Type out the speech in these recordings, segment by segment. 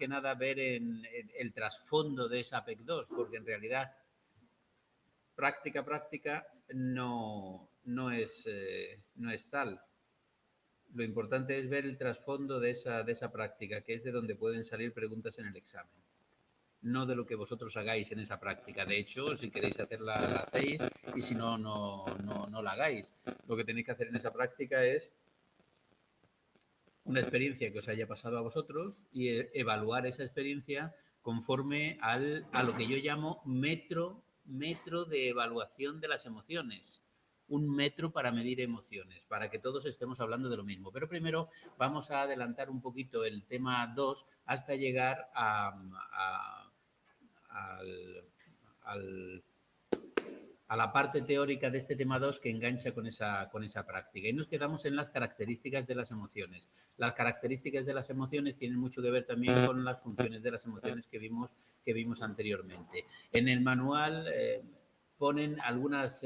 que nada ver en el trasfondo de esa APEC-2, porque en realidad práctica no es tal. Lo importante es ver el trasfondo de esa práctica, que es de donde pueden salir preguntas en el examen, no de lo que vosotros hagáis en esa práctica. De hecho, si queréis hacerla, la hacéis, y si no la hagáis. Lo que tenéis que hacer en esa práctica es una experiencia que os haya pasado a vosotros y evaluar esa experiencia conforme a lo que yo llamo metro de evaluación de las emociones. Un metro para medir emociones, para que todos estemos hablando de lo mismo. Pero primero vamos a adelantar un poquito el tema 2 hasta llegar a la parte teórica de este tema 2 que engancha con esa práctica. Y nos quedamos en las características de las emociones. Las características de las emociones tienen mucho que ver también con las funciones de las emociones que vimos anteriormente. En el manual ponen algunas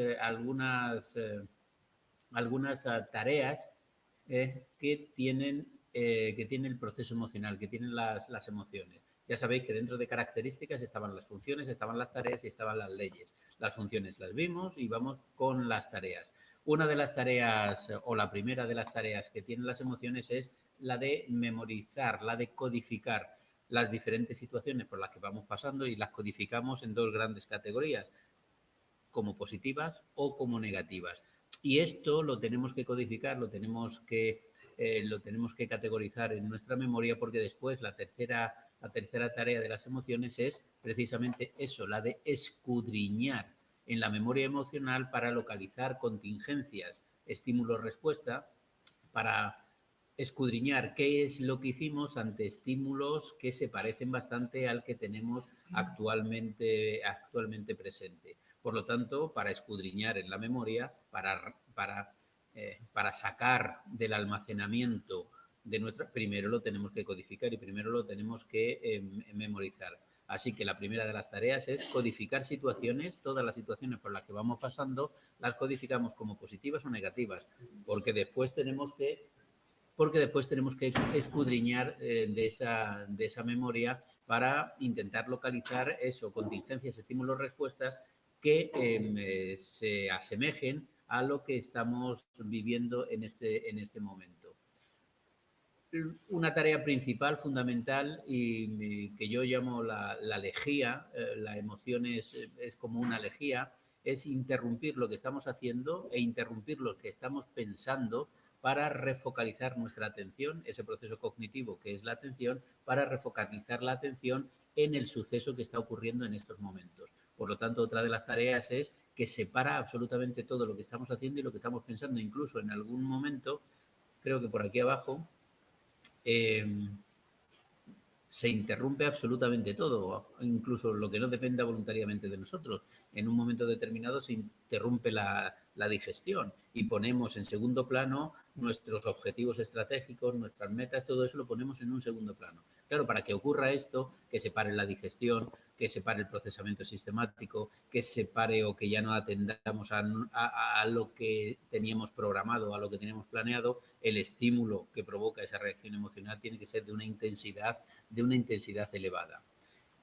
tareas que tienen el proceso emocional, que tienen las emociones. Ya sabéis que dentro de características estaban las funciones, estaban las tareas y estaban las leyes. Las funciones las vimos y vamos con las tareas. Una de las tareas, o la primera de las tareas que tienen las emociones, es la de memorizar, la de codificar las diferentes situaciones por las que vamos pasando, y las codificamos en dos grandes categorías, como positivas o como negativas. Y esto lo tenemos que codificar, lo tenemos que categorizar en nuestra memoria, porque después la tercera tarea de las emociones es precisamente eso, la de escudriñar en la memoria emocional para localizar contingencias, estímulo-respuesta, para escudriñar qué es lo que hicimos ante estímulos que se parecen bastante al que tenemos actualmente presente. Por lo tanto, para escudriñar en la memoria, para sacar del almacenamiento de nuestra, primero lo tenemos que codificar y primero lo tenemos que memorizar. Así que la primera de las tareas es codificar situaciones, todas las situaciones por las que vamos pasando, las codificamos como positivas o negativas, porque después tenemos que escudriñar de esa memoria para intentar localizar eso, contingencias, estímulos, respuestas que se asemejen a lo que estamos viviendo en este momento. Una tarea principal, fundamental, y que yo llamo la lejía, la emoción es como una lejía, es interrumpir lo que estamos haciendo e interrumpir lo que estamos pensando para refocalizar nuestra atención, ese proceso cognitivo que es la atención, para refocalizar la atención en el suceso que está ocurriendo en estos momentos. Por lo tanto, otra de las tareas es que separa absolutamente todo lo que estamos haciendo y lo que estamos pensando. Incluso en algún momento, creo que por aquí abajo, se interrumpe absolutamente todo, incluso lo que no dependa voluntariamente de nosotros. En un momento determinado se interrumpe la digestión y ponemos en segundo plano nuestros objetivos estratégicos, nuestras metas, todo eso lo ponemos en un segundo plano. Claro, para que ocurra esto, que se pare la digestión, que se pare el procesamiento sistemático, que se pare o que ya no atendamos a lo que teníamos programado, a lo que teníamos planeado, el estímulo que provoca esa reacción emocional tiene que ser de una intensidad elevada.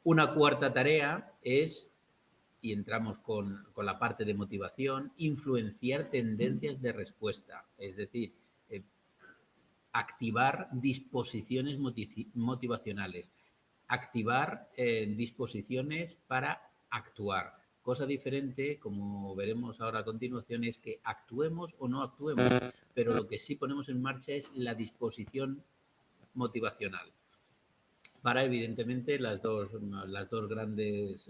Una cuarta tarea es, y entramos con la parte de motivación, influenciar tendencias de respuesta, es decir, activar disposiciones motivacionales, activar disposiciones para actuar. Cosa diferente, como veremos ahora a continuación, es que actuemos o no actuemos, pero lo que sí ponemos en marcha es la disposición motivacional para, evidentemente, las dos grandes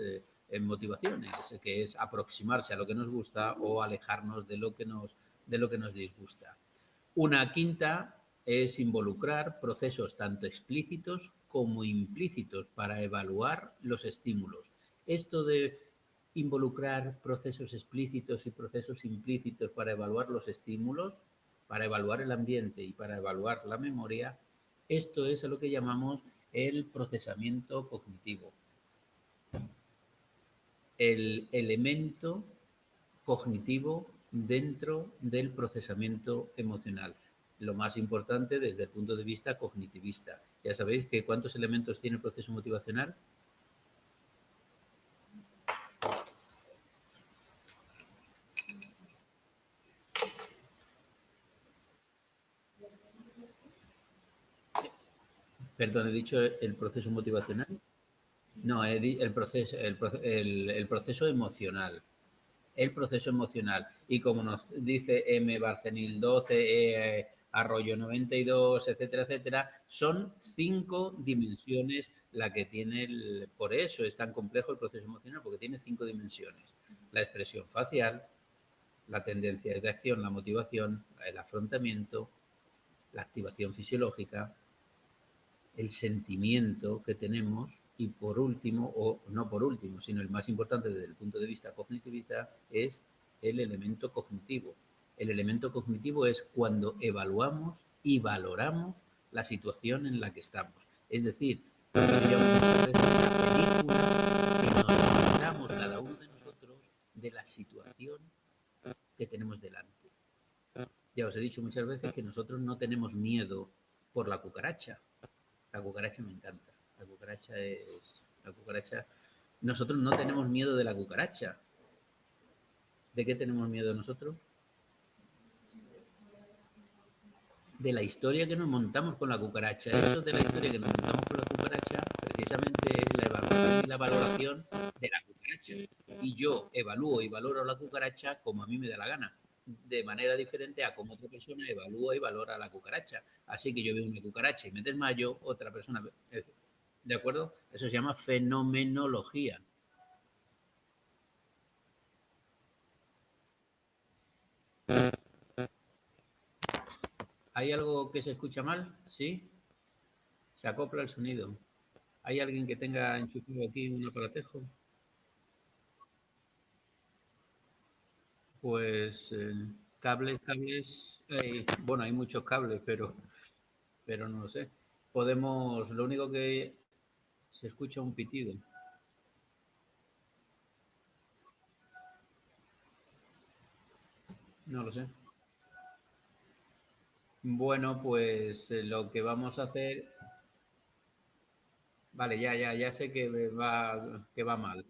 motivaciones, que es aproximarse a lo que nos gusta o alejarnos de lo que nos disgusta. Una quinta es involucrar procesos tanto explícitos como implícitos para evaluar los estímulos. Esto de involucrar procesos explícitos y procesos implícitos para evaluar los estímulos, para evaluar el ambiente y para evaluar la memoria, esto es a lo que llamamos el procesamiento cognitivo. El elemento cognitivo dentro del procesamiento emocional. lo más importante desde el punto de vista cognitivista. Ya sabéis que ¿cuántos elementos tiene el proceso motivacional? Perdón, he dicho el proceso motivacional. No, el proceso emocional. El proceso emocional. Y como nos dice M. Barcenil 12, Arroyo 92, etcétera, etcétera, son 5 dimensiones la que tiene por eso es tan complejo el proceso emocional, porque tiene 5 dimensiones. La expresión facial, la tendencia de acción, la motivación, el afrontamiento, la activación fisiológica, el sentimiento que tenemos y por último, o no por último, sino el más importante desde el punto de vista cognitivista, es el elemento cognitivo. El elemento cognitivo es cuando evaluamos y valoramos la situación en la que estamos. Es decir, cuando veíamos muchas veces una película y nos enamoramos cada uno de nosotros de la situación que tenemos delante. Ya os he dicho muchas veces que nosotros no tenemos miedo por la cucaracha. La cucaracha me encanta. La cucaracha es. La cucaracha. Nosotros no tenemos miedo de la cucaracha. ¿De qué tenemos miedo nosotros? De la historia que nos montamos con la cucaracha. Eso de la historia que nos montamos con la cucaracha, precisamente es la evaluación y la valoración de la cucaracha. Y yo evalúo y valoro la cucaracha como a mí me da la gana, de manera diferente a como otra persona evalúa y valora la cucaracha. Así que yo veo una cucaracha y me desmayo, otra persona. ¿De acuerdo? Eso se llama fenomenología. ¿Hay algo que se escucha mal? ¿Sí? Se acopla el sonido. ¿Hay alguien que tenga enchufado aquí un aparatejo? Pues cables, bueno, hay muchos cables, pero no lo sé. Podemos, lo único que se escucha un pitido. No lo sé. Bueno, pues lo que vamos a hacer, vale, ya sé que va mal.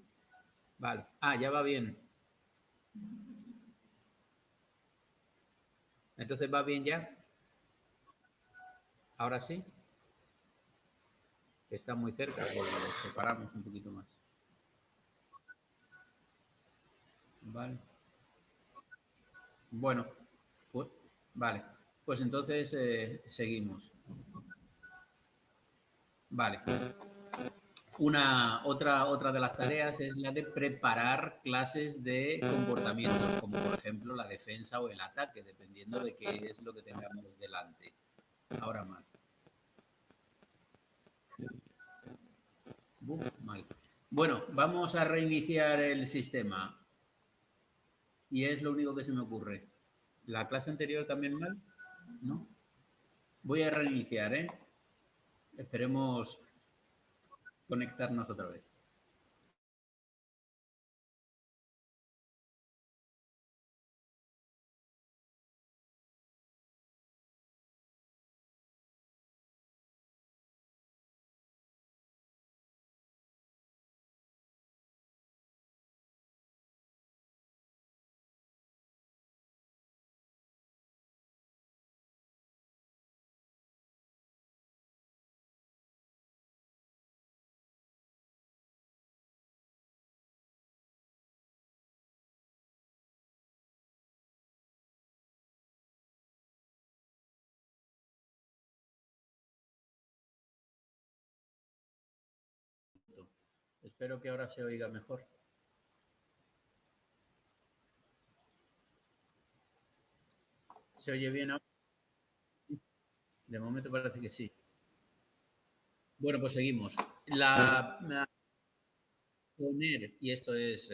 Vale. Ah, ya va bien. Entonces va bien ya. Ahora sí. Está muy cerca, pues separamos un poquito más. Vale. Bueno, pues, vale. Pues entonces seguimos. Vale. Otra de las tareas es la de preparar clases de comportamiento, como por ejemplo la defensa o el ataque, dependiendo de qué es lo que tengamos delante. Ahora mal. Mal. Bueno, vamos a reiniciar el sistema. Y es lo único que se me ocurre. ¿La clase anterior también mal? ¿No? Voy a reiniciar, ¿eh? Esperemos conectarnos otra vez. Espero que ahora se oiga mejor. ¿Se oye bien ahora? De momento parece que sí. Bueno, pues seguimos. Poner, y esto es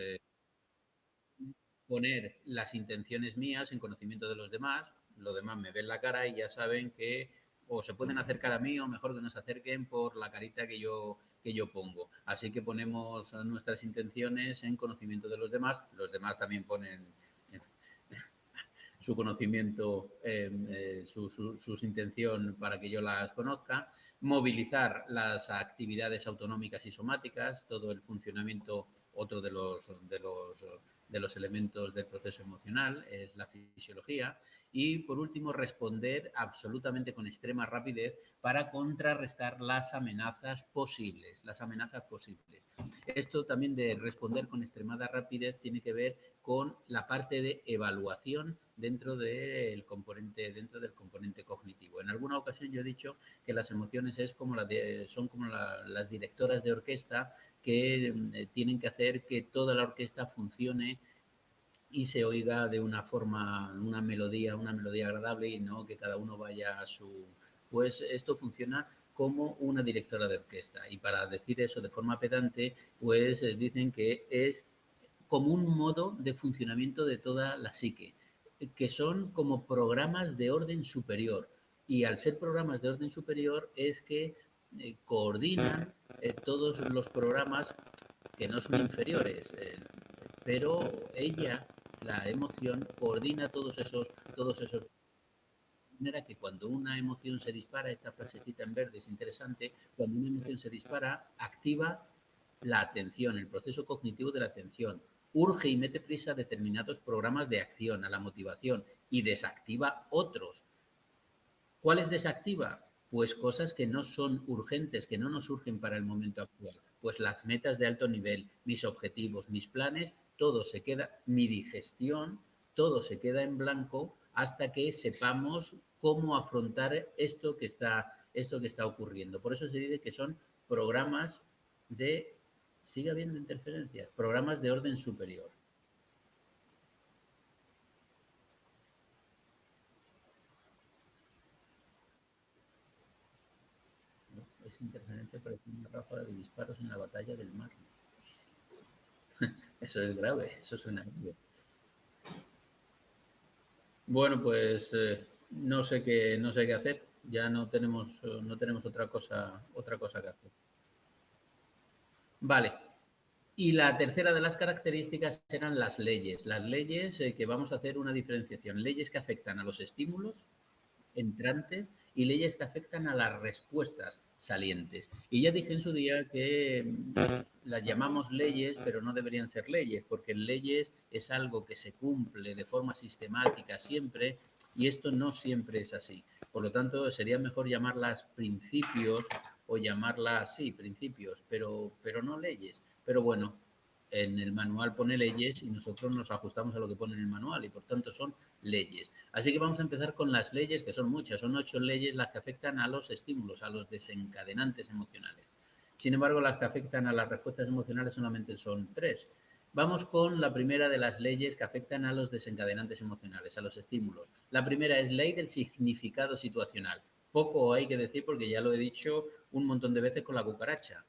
poner las intenciones mías en conocimiento de los demás. Los demás me ven la cara y ya saben que o se pueden acercar a mí o mejor que no se acerquen por la carita que yo pongo. Así que ponemos nuestras intenciones en conocimiento de los demás. Los demás también ponen su conocimiento, su intención para que yo las conozca, movilizar las actividades autonómicas y somáticas, todo el funcionamiento, otro de los elementos del proceso emocional es la fisiología, y por último responder absolutamente con extrema rapidez para contrarrestar las amenazas posibles, Esto también de responder con extremada rapidez tiene que ver con la parte de evaluación dentro del componente cognitivo. En alguna ocasión yo he dicho que las emociones son como las directoras de orquesta que tienen que hacer que toda la orquesta funcione y se oiga de una forma, una melodía agradable, y no que cada uno vaya a su... Pues esto funciona como una directora de orquesta, y para decir eso de forma pedante, pues dicen que es como un modo de funcionamiento de toda la psique, que son como programas de orden superior, y al ser programas de orden superior es que coordinan todos los programas que no son inferiores, pero ella, la emoción, coordina todos esos. De manera que cuando una emoción se dispara, esta frasecita en verde es interesante, cuando una emoción se dispara, activa la atención, el proceso cognitivo de la atención, urge y mete prisa determinados programas de acción a la motivación y desactiva otros. ¿Cuáles desactiva? Pues cosas que no son urgentes, que no nos surgen para el momento actual. Pues las metas de alto nivel, mis objetivos, mis planes, todo se queda, mi digestión, todo se queda en blanco hasta que sepamos cómo afrontar esto que está ocurriendo. Por eso se dice que son programas de, sigue habiendo interferencias, programas de orden superior. Es interferencia parece una ráfaga de disparos en la batalla del mar. Eso es grave, eso suena grave. Bueno, pues no sé qué hacer. Ya no tenemos otra cosa que hacer. Vale. Y la tercera de las características eran las leyes. Las leyes que vamos a hacer una diferenciación. Leyes que afectan a los estímulos entrantes y leyes que afectan a las respuestas salientes. Y ya dije en su día que las llamamos leyes, pero no deberían ser leyes, porque leyes es algo que se cumple de forma sistemática siempre, y esto no siempre es así. Por lo tanto, sería mejor llamarlas principios o llamarlas, sí, principios, pero no leyes. Pero bueno, en el manual pone leyes y nosotros nos ajustamos a lo que pone en el manual, y por tanto son leyes. Así que vamos a empezar con las leyes, que son muchas, son 8 leyes las que afectan a los estímulos, a los desencadenantes emocionales. Sin embargo, las que afectan a las respuestas emocionales solamente son 3. Vamos con la primera de las leyes que afectan a los desencadenantes emocionales, a los estímulos. La primera es ley del significado situacional. Poco hay que decir porque ya lo he dicho un montón de veces con la cucaracha.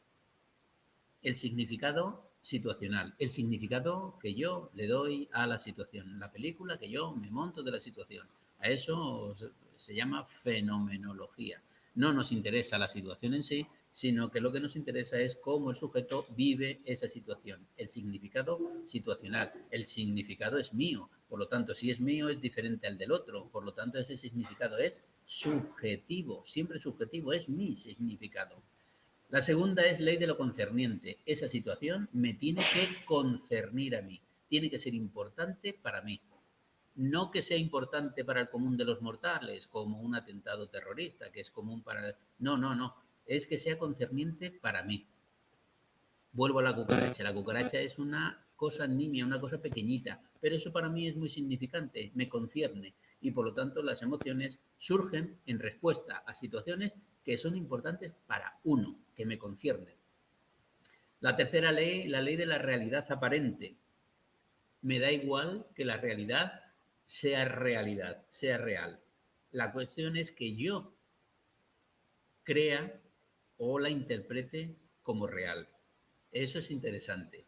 El significado situacional, el significado que yo le doy a la situación, la película que yo me monto de la situación. A eso se llama fenomenología. No nos interesa la situación en sí, sino que lo que nos interesa es cómo el sujeto vive esa situación. El significado situacional. El significado es mío. Por lo tanto, si es mío, es diferente al del otro. Por lo tanto, ese significado es subjetivo. Siempre subjetivo, es mi significado. La segunda es ley de lo concerniente. Esa situación me tiene que concernir a mí. Tiene que ser importante para mí. No que sea importante para el común de los mortales, como un atentado terrorista, que es común para... No, no, no. Es que sea concerniente para mí. Vuelvo a la cucaracha. La cucaracha es una cosa nimia, una cosa pequeñita, pero eso para mí es muy significante, me concierne, y por lo tanto las emociones surgen en respuesta a situaciones que son importantes para uno, que me conciernen. La tercera ley, la ley de la realidad aparente. Me da igual que la realidad, sea real. La cuestión es que yo crea o la interprete como real. Eso es interesante.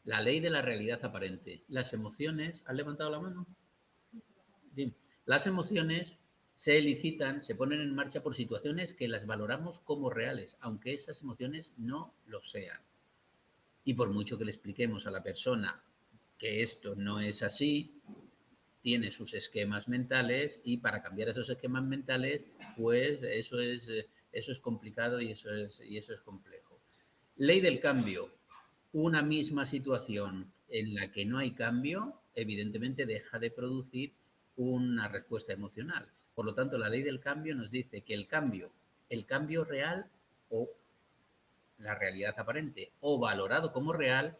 La ley de la realidad aparente. Las emociones, ¿has levantado la mano? Bien. Las emociones se elicitan, se ponen en marcha por situaciones que las valoramos como reales, aunque esas emociones no lo sean. Y por mucho que le expliquemos a la persona que esto no es así, tiene sus esquemas mentales y para cambiar esos esquemas mentales, pues eso es complicado y eso es complejo. Ley del cambio. Una misma situación en la que no hay cambio, evidentemente deja de producir una respuesta emocional. Por lo tanto, la ley del cambio nos dice que el cambio real o la realidad aparente o valorado como real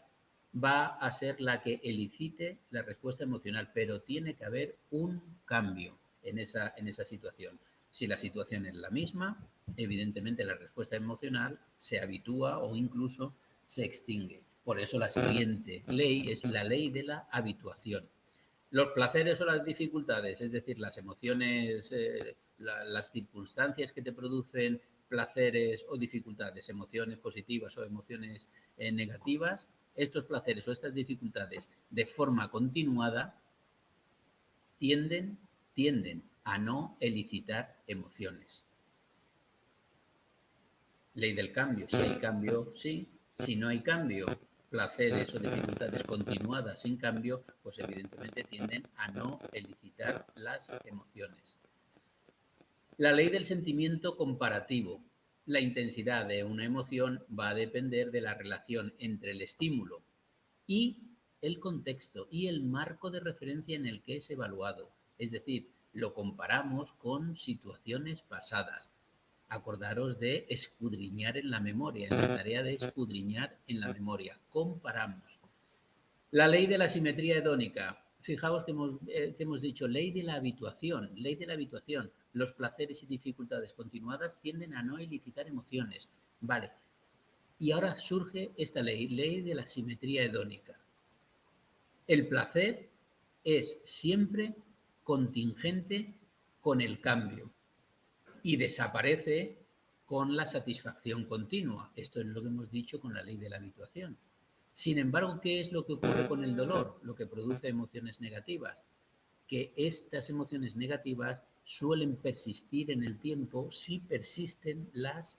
va a ser la que elicite la respuesta emocional, pero tiene que haber un cambio en esa situación. Si la situación es la misma, evidentemente la respuesta emocional se habitúa o incluso se extingue. Por eso la siguiente ley es la ley de la habituación. Los placeres o las dificultades, es decir, las emociones, las circunstancias que te producen placeres o dificultades, emociones positivas o emociones negativas, estos placeres o estas dificultades de forma continuada tienden a no elicitar emociones. Ley del cambio. Si hay cambio, sí. Si no hay cambio, placeres o dificultades continuadas sin cambio, pues evidentemente tienden a no elicitar las emociones. La ley del sentimiento comparativo. La intensidad de una emoción va a depender de la relación entre el estímulo y el contexto y el marco de referencia en el que es evaluado. Es decir, lo comparamos con situaciones pasadas. Acordaros de escudriñar en la memoria, en la tarea de escudriñar en la memoria. Comparamos. La ley de la simetría hedónica. Fijaos que hemos dicho ley de la habituación. Ley de la habituación. Los placeres y dificultades continuadas tienden a no elicitar emociones. Vale. Y ahora surge esta ley, ley de la simetría hedónica. El placer es siempre contingente con el cambio y desaparece con la satisfacción continua. Esto es lo que hemos dicho con la ley de la habituación. Sin embargo, ¿qué es lo que ocurre con el dolor? Lo que produce emociones negativas. Que estas emociones negativas suelen persistir en el tiempo si persisten las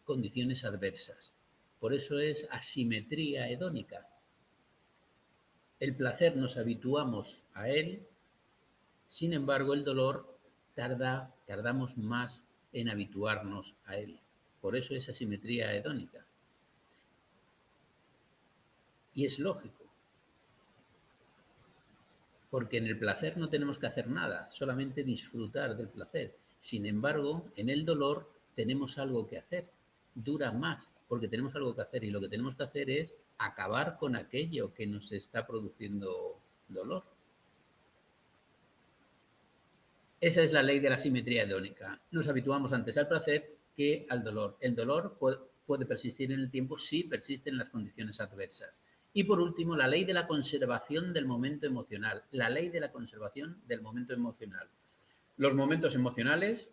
condiciones adversas. Por eso es asimetría hedónica. El placer nos habituamos a él, sin embargo el dolor tardamos más en habituarnos a él. Por eso es asimetría hedónica. Y es lógico, porque en el placer no tenemos que hacer nada, solamente disfrutar del placer. Sin embargo, en el dolor tenemos algo que hacer, dura más, porque tenemos algo que hacer y lo que tenemos que hacer es acabar con aquello que nos está produciendo dolor. Esa es la ley de la simetría hedónica. Nos habituamos antes al placer que al dolor. El dolor puede persistir en el tiempo si persisten las condiciones adversas. Y por último, la ley de la conservación del momento emocional. La ley de la conservación del momento emocional. Los momentos emocionales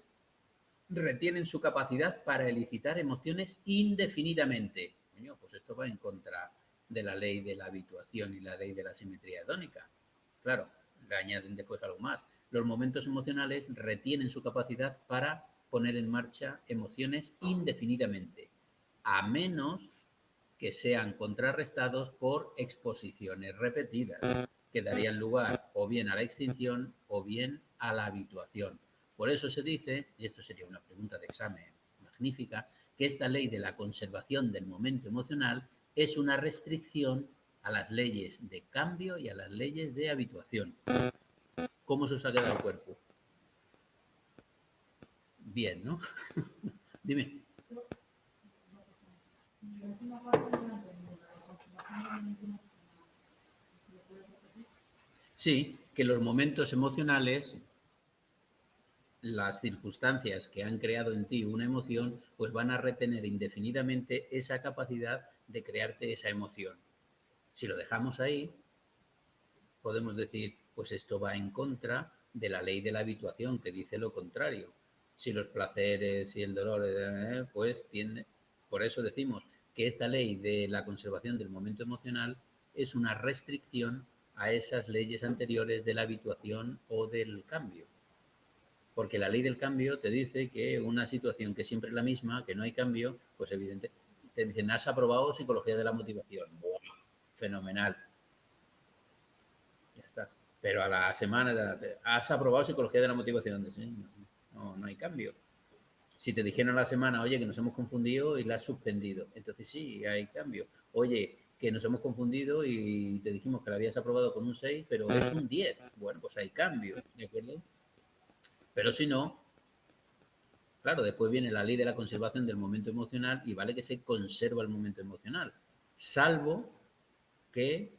retienen su capacidad para elicitar emociones indefinidamente. Pues esto va en contra de la ley de la habituación y la ley de la simetría hedónica. Claro, le añaden después algo más. Los momentos emocionales retienen su capacidad para poner en marcha emociones indefinidamente, a menos que sean contrarrestados por exposiciones repetidas, que darían lugar o bien a la extinción o bien a la habituación. Por eso se dice, y esto sería una pregunta de examen magnífica, que esta ley de la conservación del momento emocional es una restricción a las leyes de cambio y a las leyes de habituación. ¿Cómo se os ha quedado el cuerpo? Bien, ¿no? Dime. Sí, que los momentos emocionales, las circunstancias que han creado en ti una emoción, pues van a retener indefinidamente esa capacidad de crearte esa emoción. Si lo dejamos ahí, podemos decir, pues esto va en contra de la ley de la habituación, que dice lo contrario. Si los placeres y el dolor, pues tiende. Por eso decimos que esta ley de la conservación del momento emocional es una restricción a esas leyes anteriores de la habituación o del cambio. Porque la ley del cambio te dice que una situación que siempre es la misma, que no hay cambio, pues evidente, te dicen, has aprobado psicología de la motivación. ¡Buah! Fenomenal. Ya está. Pero a la semana, ¿has aprobado psicología de la motivación? Sí, no hay cambio. Si te dijeron a la semana, oye, que nos hemos confundido y la has suspendido, entonces sí, hay cambio. Oye, que nos hemos confundido y te dijimos que la habías aprobado con un 6, pero es un 10. Bueno, pues hay cambio, ¿de acuerdo? Pero si no, claro, después viene la ley de la conservación del momento emocional y vale que se conserva el momento emocional, salvo que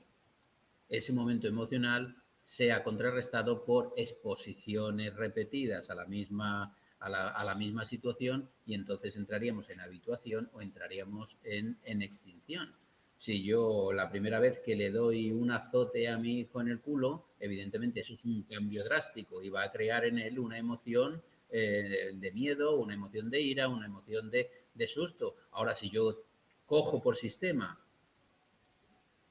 ese momento emocional sea contrarrestado por exposiciones repetidas a la misma situación y entonces entraríamos en habituación o entraríamos en extinción. Si yo la primera vez que le doy un azote a mi hijo en el culo, evidentemente eso es un cambio drástico y va a crear en él una emoción de miedo, una emoción de ira, una emoción de susto. Ahora, si yo cojo por sistema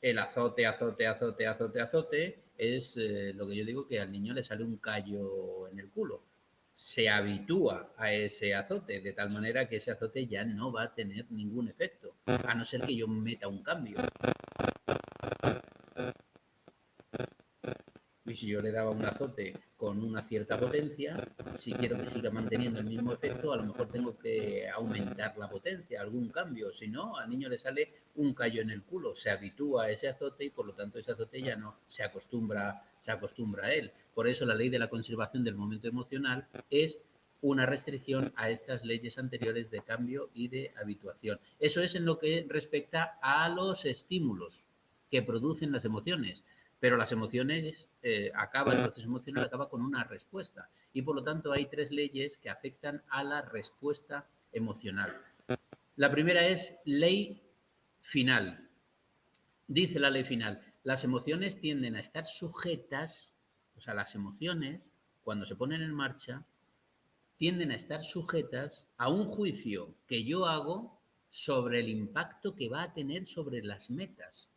el azote, azote, azote, azote, azote, es lo que yo digo que al niño le sale un callo en el culo. Se habitúa a ese azote, de tal manera que ese azote ya no va a tener ningún efecto, a no ser que yo meta un cambio. Y si yo le daba un azote con una cierta potencia, si quiero que siga manteniendo el mismo efecto, a lo mejor tengo que aumentar la potencia, algún cambio. Si no, al niño le sale un callo en el culo, se habitúa a ese azote y por lo tanto ese azote ya no se acostumbra a él. Por eso la ley de la conservación del momento emocional es una restricción a estas leyes anteriores de cambio y de habituación. Eso es en lo que respecta a los estímulos que producen las emociones. Pero las emociones, el proceso emocional acaba con una respuesta. Y por lo tanto hay tres leyes que afectan a la respuesta emocional. La primera es ley final. Dice la ley final, las emociones tienden a estar sujetas, o sea, las emociones, cuando se ponen en marcha, tienden a estar sujetas a un juicio que yo hago sobre el impacto que va a tener sobre las metas.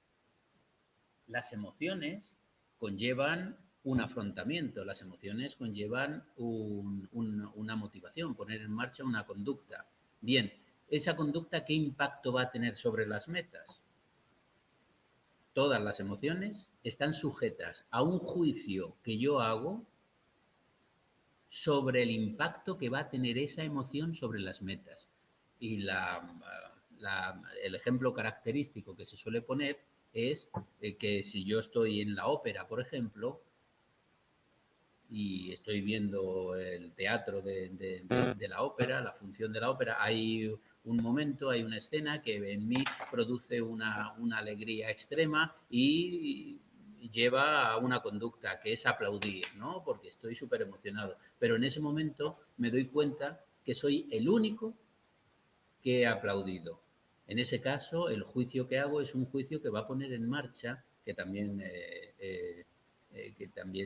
Las emociones conllevan un afrontamiento, las emociones conllevan una motivación, poner en marcha una conducta. Bien, ¿esa conducta qué impacto va a tener sobre las metas? Todas las emociones están sujetas a un juicio que yo hago sobre el impacto que va a tener esa emoción sobre las metas. Y el ejemplo característico que se suele poner es que si yo estoy en la ópera, por ejemplo, y estoy viendo el teatro de la ópera, la función de la ópera, hay un momento, hay una escena que en mí produce una alegría extrema y lleva a una conducta que es aplaudir, ¿no? Porque estoy súper emocionado. Pero en ese momento me doy cuenta que soy el único que he aplaudido. En ese caso, el juicio que hago es un juicio que va a poner en marcha, que también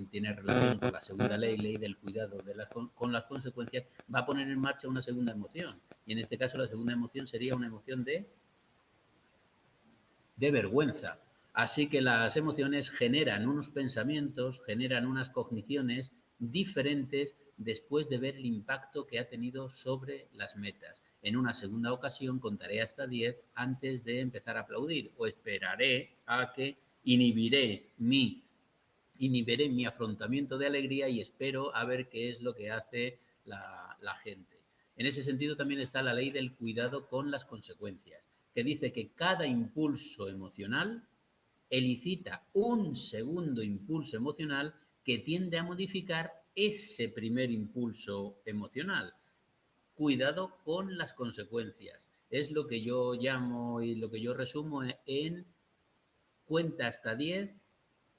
tiene relación con la segunda ley, ley del cuidado con las consecuencias, va a poner en marcha una segunda emoción. Y en este caso la segunda emoción sería una emoción de vergüenza. Así que las emociones generan unos pensamientos, generan unas cogniciones diferentes después de ver el impacto que ha tenido sobre las metas. En una segunda ocasión contaré hasta 10 antes de empezar a aplaudir o esperaré a que inhibiré mi afrontamiento de alegría y espero a ver qué es lo que hace la gente. En ese sentido también está la ley del cuidado con las consecuencias, que dice que cada impulso emocional elicita un segundo impulso emocional que tiende a modificar ese primer impulso emocional. Cuidado con las consecuencias. Es lo que yo llamo y lo que yo resumo en cuenta hasta 10,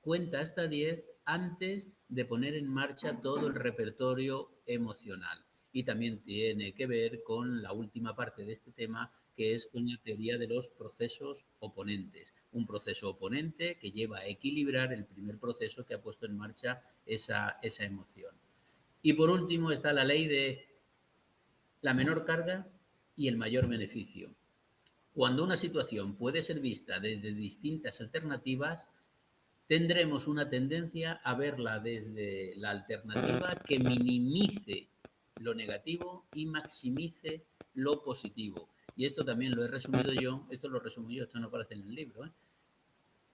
cuenta hasta 10 antes de poner en marcha todo el repertorio emocional. Y también tiene que ver con la última parte de este tema, que es con la teoría de los procesos oponentes. Un proceso oponente que lleva a equilibrar el primer proceso que ha puesto en marcha esa emoción. Y por último está la ley de la menor carga y el mayor beneficio. Cuando una situación puede ser vista desde distintas alternativas, tendremos una tendencia a verla desde la alternativa que minimice lo negativo y maximice lo positivo. Y esto también lo he resumido yo, esto lo resumo yo, esto no aparece en el libro.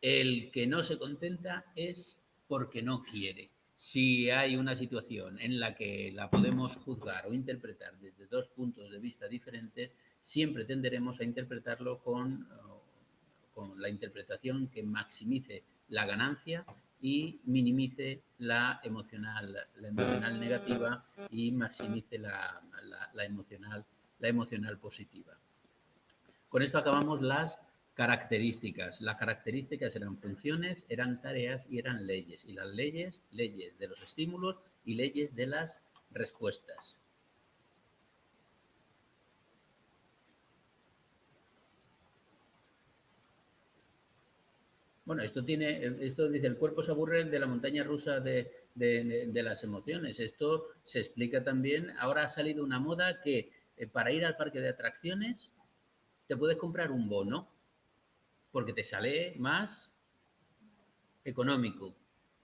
El que no se contenta es porque no quiere. Si hay una situación en la que la podemos juzgar o interpretar desde dos puntos de vista diferentes, siempre tenderemos a interpretarlo con la interpretación que maximice la ganancia y minimice la emocional negativa y maximice la emocional positiva. Con esto acabamos las características. Las características eran funciones, eran tareas y eran leyes. Y las leyes, leyes de los estímulos y leyes de las respuestas. Bueno, esto dice, el cuerpo se aburre de la montaña rusa de las emociones. Esto se explica también. Ahora ha salido una moda que para ir al parque de atracciones te puedes comprar un bono porque te sale más económico.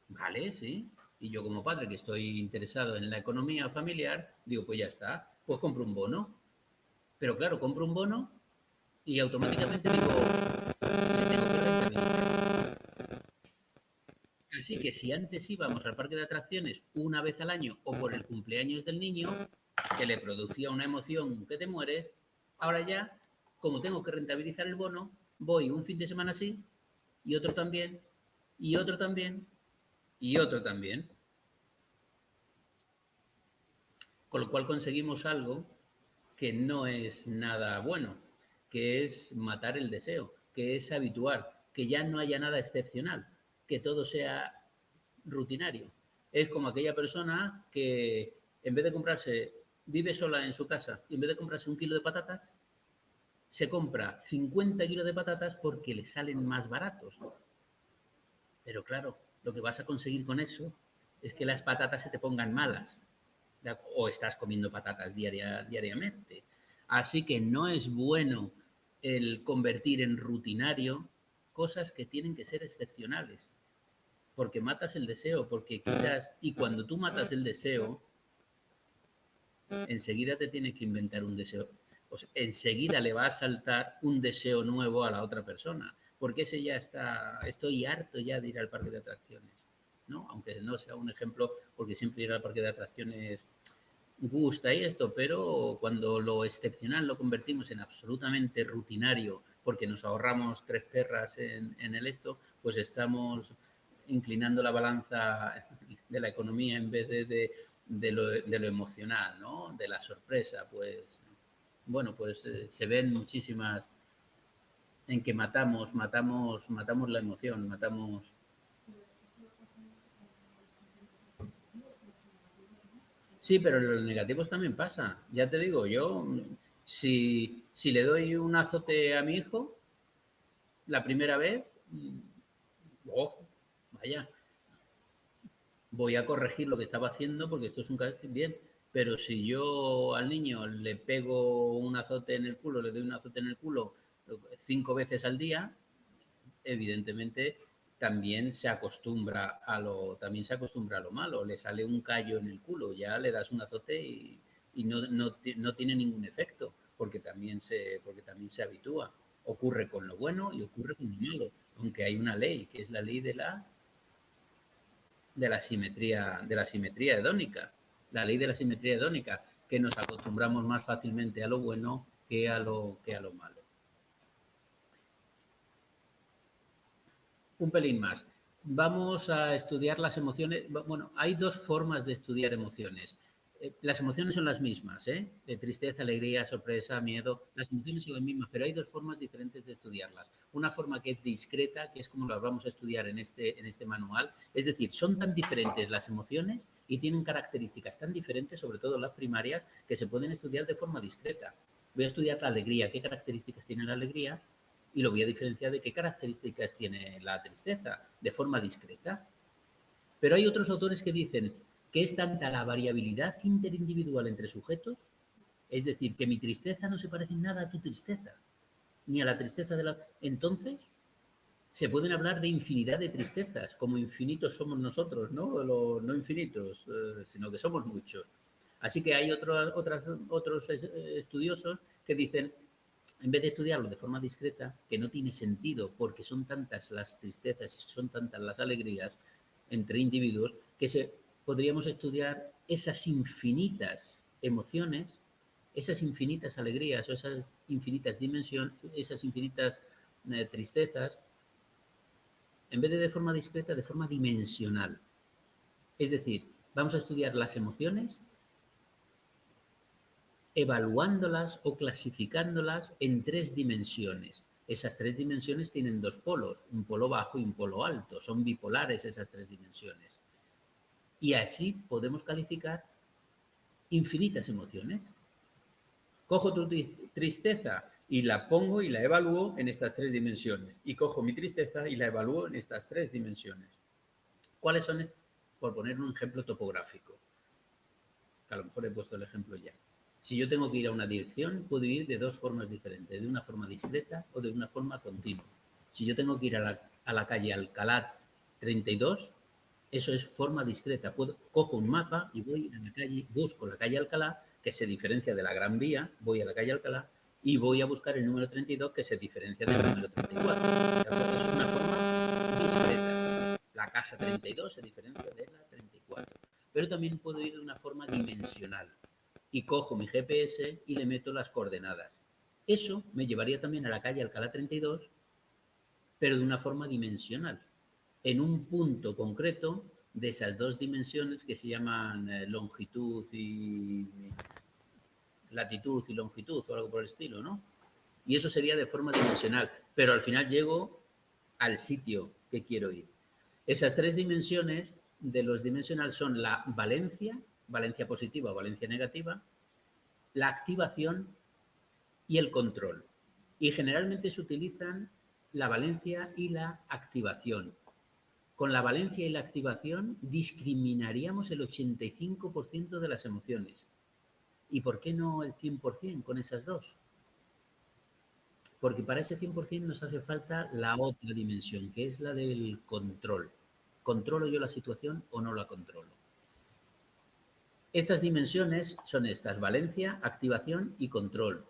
Vale, sí. Y yo como padre que estoy interesado en la economía familiar, digo, pues ya está, pues compro un bono. Pero claro, compro un bono y automáticamente digo, le tengo que rentabilizar. Así que si antes íbamos al parque de atracciones una vez al año o por el cumpleaños del niño, que le producía una emoción que te mueres, ahora ya, como tengo que rentabilizar el bono, voy un fin de semana así y otro también, y otro también, y otro también. Con lo cual conseguimos algo que no es nada bueno, que es matar el deseo, que es habituar, que ya no haya nada excepcional, que todo sea rutinario. Es como aquella persona que en vez de comprarse, vive sola en su casa y en vez de comprarse un kilo de patatas, se compra 50 kilos de patatas porque le salen más baratos. Pero claro, lo que vas a conseguir con eso es que las patatas se te pongan malas o estás comiendo patatas diariamente. Así que no es bueno el convertir en rutinario cosas que tienen que ser excepcionales, porque matas el deseo, porque quitas, y cuando tú matas el deseo, enseguida te tienes que inventar un deseo. Pues enseguida le va a saltar un deseo nuevo a la otra persona, porque ese ya está, estoy harto ya de ir al parque de atracciones, ¿no? Aunque no sea un ejemplo, porque siempre ir al parque de atracciones gusta y esto, pero cuando lo excepcional lo convertimos en absolutamente rutinario, porque nos ahorramos 3 perras en el esto, pues estamos inclinando la balanza de la economía en vez de lo emocional, ¿no? De la sorpresa, pues, bueno, pues se ven muchísimas en que matamos la emoción, matamos. Sí, pero los negativos también pasa. Ya te digo, yo, si le doy un azote a mi hijo la primera vez, oh, vaya, voy a corregir lo que estaba haciendo porque esto es un carácter bien. Pero si yo al niño le pego un azote en el culo, le doy un azote en el culo 5 veces al día, evidentemente también se acostumbra a lo malo, le sale un callo en el culo, ya le das un azote y no tiene ningún efecto, porque también se habitúa. Ocurre con lo bueno y ocurre con lo malo, aunque hay una ley, que es la ley de la simetría hedónica, la ley de la simetría hedónica, que nos acostumbramos más fácilmente a lo bueno que a lo malo. Un pelín más. Vamos a estudiar las emociones. Bueno, hay dos formas de estudiar emociones. Las emociones son las mismas, ¿eh? De tristeza, alegría, sorpresa, miedo. Las emociones son las mismas, pero hay dos formas diferentes de estudiarlas. Una forma que es discreta, que es como las vamos a estudiar en este manual. Es decir, son tan diferentes las emociones y tienen características tan diferentes, sobre todo las primarias, que se pueden estudiar de forma discreta. Voy a estudiar la alegría, qué características tiene la alegría, y lo voy a diferenciar de qué características tiene la tristeza, de forma discreta. Pero hay otros autores que dicen que es tanta la variabilidad interindividual entre sujetos, es decir, que mi tristeza no se parece en nada a tu tristeza, ni a la tristeza de la. Entonces, se pueden hablar de infinidad de tristezas, como infinitos somos nosotros, ¿no? No infinitos, sino que somos muchos. Así que hay otros estudiosos que dicen, en vez de estudiarlo de forma discreta, que no tiene sentido porque son tantas las tristezas y son tantas las alegrías, entre individuos, podríamos estudiar esas infinitas emociones, esas infinitas alegrías o esas infinitas dimensiones, esas infinitas tristezas, en vez de forma discreta, de forma dimensional. Es decir, vamos a estudiar las emociones evaluándolas o clasificándolas en 3 dimensiones. Esas 3 dimensiones tienen 2 polos, un polo bajo y un polo alto. Son bipolares esas 3 dimensiones. Y así podemos calificar infinitas emociones. Cojo tu tristeza y la pongo y la evalúo en estas 3 dimensiones. Y cojo mi tristeza y la evalúo en estas 3 dimensiones. ¿Cuáles son? Por poner un ejemplo topográfico. Que a lo mejor he puesto el ejemplo ya. Si yo tengo que ir a una dirección, puedo ir de 2 formas diferentes, de una forma discreta o de una forma continua. Si yo tengo que ir a la calle Alcalá 32, eso es forma discreta. Cojo un mapa y voy a la calle, busco la calle Alcalá, que se diferencia de la Gran Vía, voy a la calle Alcalá y voy a buscar el número 32, que se diferencia del número 34. Es una forma discreta. La casa 32 se diferencia de la 34. Pero también puedo ir de una forma dimensional y cojo mi GPS y le meto las coordenadas. Eso me llevaría también a la calle Alcalá 32, pero de una forma dimensional, en un punto concreto de esas 2 dimensiones que se llaman longitud y latitud y longitud o algo por el estilo, ¿no? Y eso sería de forma dimensional, pero al final llego al sitio que quiero ir. Esas 3 dimensiones de los dimensionales son la valencia, valencia positiva o valencia negativa, la activación y el control. Y generalmente se utilizan la valencia y la activación. Con la valencia y la activación discriminaríamos el 85% de las emociones. ¿Y por qué no el 100% con esas dos? Porque para ese 100% nos hace falta la otra dimensión, que es la del control. ¿Controlo yo la situación o no la controlo? Estas dimensiones son estas: valencia, activación y control.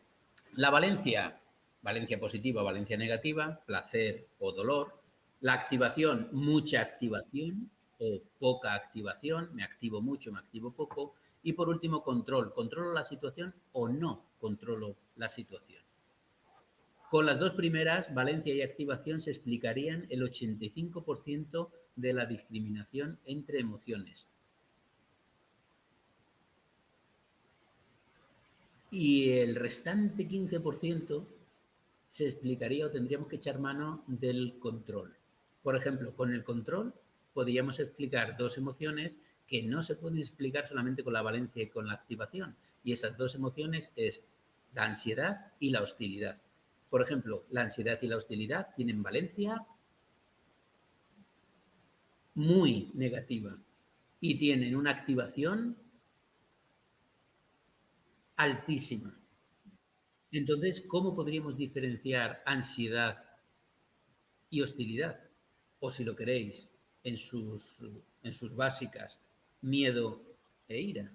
La valencia, valencia positiva, valencia negativa, placer o dolor. La activación, mucha activación o poca activación, me activo mucho, me activo poco. Y por último, control. ¿Controlo la situación o no controlo la situación? Con las dos primeras, valencia y activación, se explicarían el 85% de la discriminación entre emociones. Y el restante 15% se explicaría o tendríamos que echar mano del control. Por ejemplo, con el control podríamos explicar 2 emociones que no se pueden explicar solamente con la valencia y con la activación. Y esas 2 emociones es la ansiedad y la hostilidad. Por ejemplo, la ansiedad y la hostilidad tienen valencia muy negativa y tienen una activación altísima. Entonces, ¿cómo podríamos diferenciar ansiedad y hostilidad? O si lo queréis, en sus básicas, miedo e ira.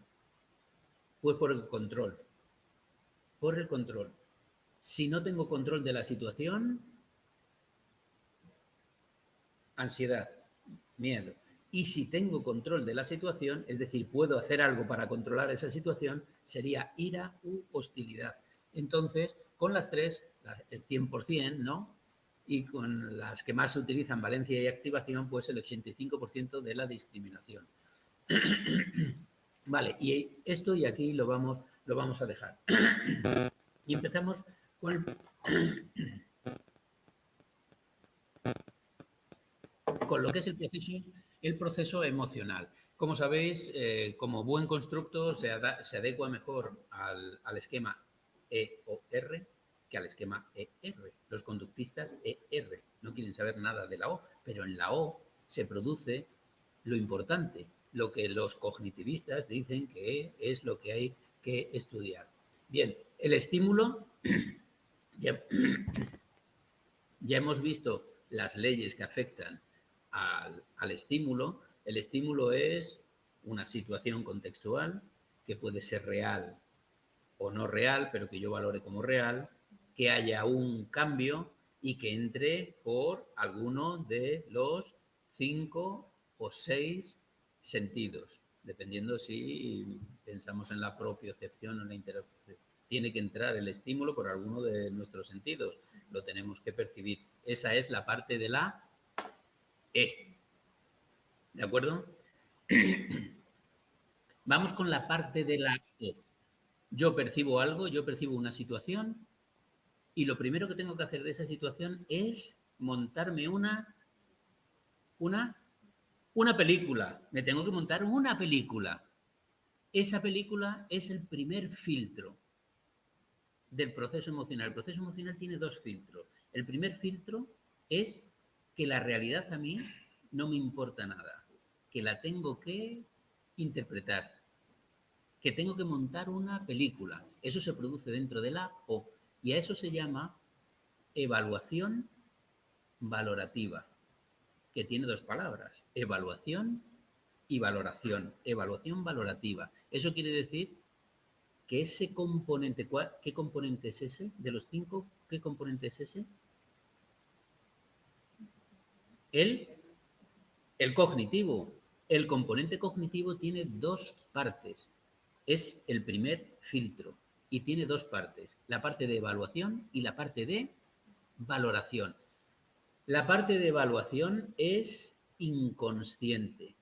Pues por el control. Por el control. Si no tengo control de la situación, ansiedad, miedo. Y si tengo control de la situación, es decir, puedo hacer algo para controlar esa situación, sería ira u hostilidad. Entonces, con las 3, el 100%, ¿no? Y con las que más se utilizan, valencia y activación, pues el 85% de la discriminación. Vale, y esto y aquí lo vamos a dejar. Y empezamos con lo que es el proceso emocional. Como sabéis, como buen constructo se adecua mejor al esquema E o R que al esquema ER. Los conductistas ER no quieren saber nada de la O, pero en la O se produce lo importante, lo que los cognitivistas dicen que es lo que hay que estudiar. Bien, el estímulo, ya hemos visto las leyes que afectan al estímulo. El estímulo es una situación contextual que puede ser real o no real, pero que yo valore como real, que haya un cambio y que entre por alguno de los 5 o 6 sentidos, dependiendo si pensamos en la propiocepción o en la interocepción. Tiene que entrar el estímulo por alguno de nuestros sentidos, lo tenemos que percibir. Esa es la parte de la E. ¿De acuerdo? Vamos con la parte de la O. Yo percibo algo, yo percibo una situación y lo primero que tengo que hacer de esa situación es montarme una película. Me tengo que montar una película. Esa película es el primer filtro del proceso emocional. El proceso emocional tiene dos filtros. El primer filtro es que la realidad a mí no me importa nada, que la tengo que interpretar, que tengo que montar una película. Eso se produce dentro de la O y a eso se llama evaluación valorativa, que tiene dos palabras, evaluación y valoración. Evaluación valorativa. Eso quiere decir que ese componente, ¿qué componente es ese? De los 5, ¿qué componente es ese? El, el cognitivo. El componente cognitivo tiene dos partes. Es el primer filtro y tiene dos partes. La parte de evaluación y la parte de valoración. La parte de evaluación es inconsciente,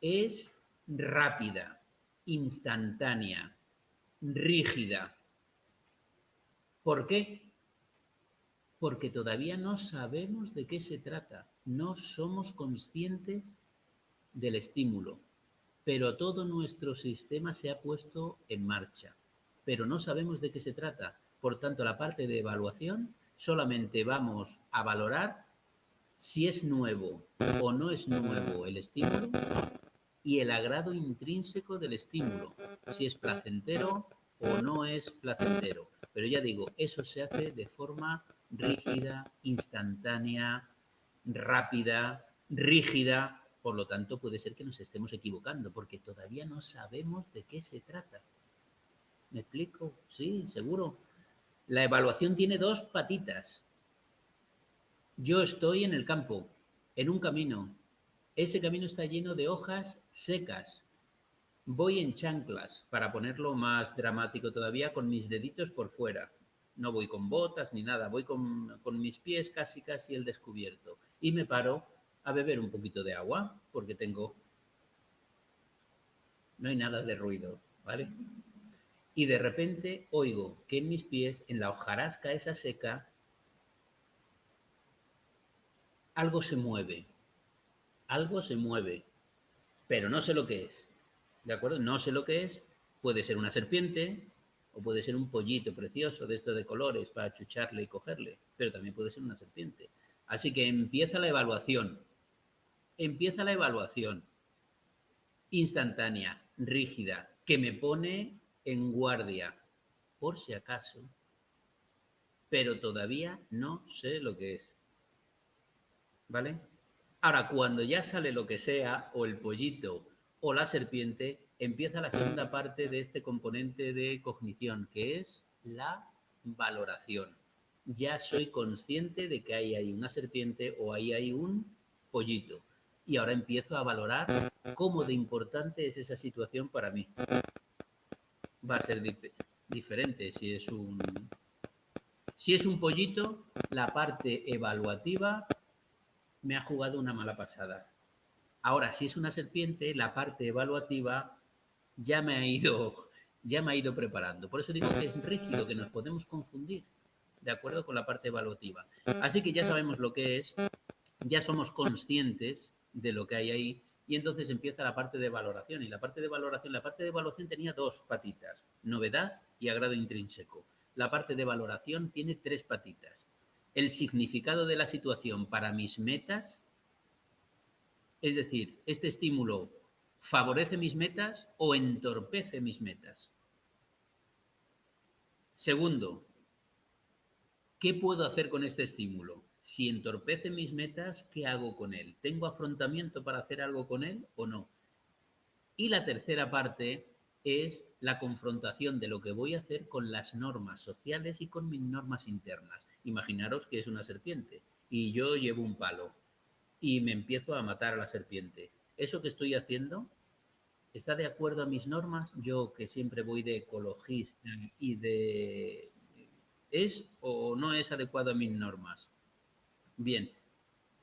es rápida, instantánea, rígida. ¿Por qué? Porque todavía no sabemos de qué se trata, no somos conscientes del estímulo, pero todo nuestro sistema se ha puesto en marcha, pero no sabemos de qué se trata. Por tanto, la parte de evaluación solamente vamos a valorar si es nuevo o no es nuevo el estímulo y el agrado intrínseco del estímulo, si es placentero o no es placentero. Pero ya digo, eso se hace de forma rígida, instantánea, rápida, rígida. Por lo tanto, puede ser que nos estemos equivocando, porque todavía no sabemos de qué se trata. ¿Me explico? Sí, seguro. La evaluación tiene dos patitas. Yo estoy en el campo, en un camino. Ese camino está lleno de hojas secas. Voy en chanclas, para ponerlo más dramático todavía, con mis deditos por fuera. No voy con botas ni nada, voy con mis pies casi casi al descubierto. Y me paro a beber un poquito de agua, porque no hay nada de ruido, ¿vale? Y de repente oigo que en mis pies, en la hojarasca esa seca, algo se mueve. Algo se mueve, pero no sé lo que es. ¿De acuerdo? No sé lo que es. Puede ser una serpiente o puede ser un pollito precioso de esto de colores para achucharle y cogerle, pero también puede ser una serpiente. Así que empieza la evaluación. Empieza la evaluación instantánea, rígida, que me pone en guardia, por si acaso, pero todavía no sé lo que es. ¿Vale? Ahora, cuando ya sale lo que sea, o el pollito o la serpiente, empieza la segunda parte de este componente de cognición, que es la valoración. Ya soy consciente de que ahí hay una serpiente o ahí hay un pollito. Y ahora empiezo a valorar cómo de importante es esa situación para mí. Va a ser diferente si es un pollito, la parte evaluativa me ha jugado una mala pasada. Ahora, si es una serpiente, la parte evaluativa ya me ha ido preparando. Por eso digo que es rígido, que nos podemos confundir, de acuerdo con la parte evaluativa. Así que ya sabemos lo que es, ya somos conscientes de lo que hay ahí y entonces empieza la parte de valoración. Y la parte de evaluación tenía dos patitas, novedad y agrado intrínseco. La parte de valoración tiene tres patitas. El significado de la situación para mis metas, es decir, este estímulo favorece mis metas o entorpece mis metas. Segundo, ¿qué puedo hacer con este estímulo? Si entorpece mis metas, ¿qué hago con él? ¿Tengo afrontamiento para hacer algo con él o no? Y la tercera parte es la confrontación de lo que voy a hacer con las normas sociales y con mis normas internas. Imaginaros que es una serpiente y yo llevo un palo y me empiezo a matar a la serpiente. ¿eso que estoy haciendo está de acuerdo a mis normas? Yo, que siempre voy de ecologista y de... ¿Es o no es adecuado a mis normas? Bien,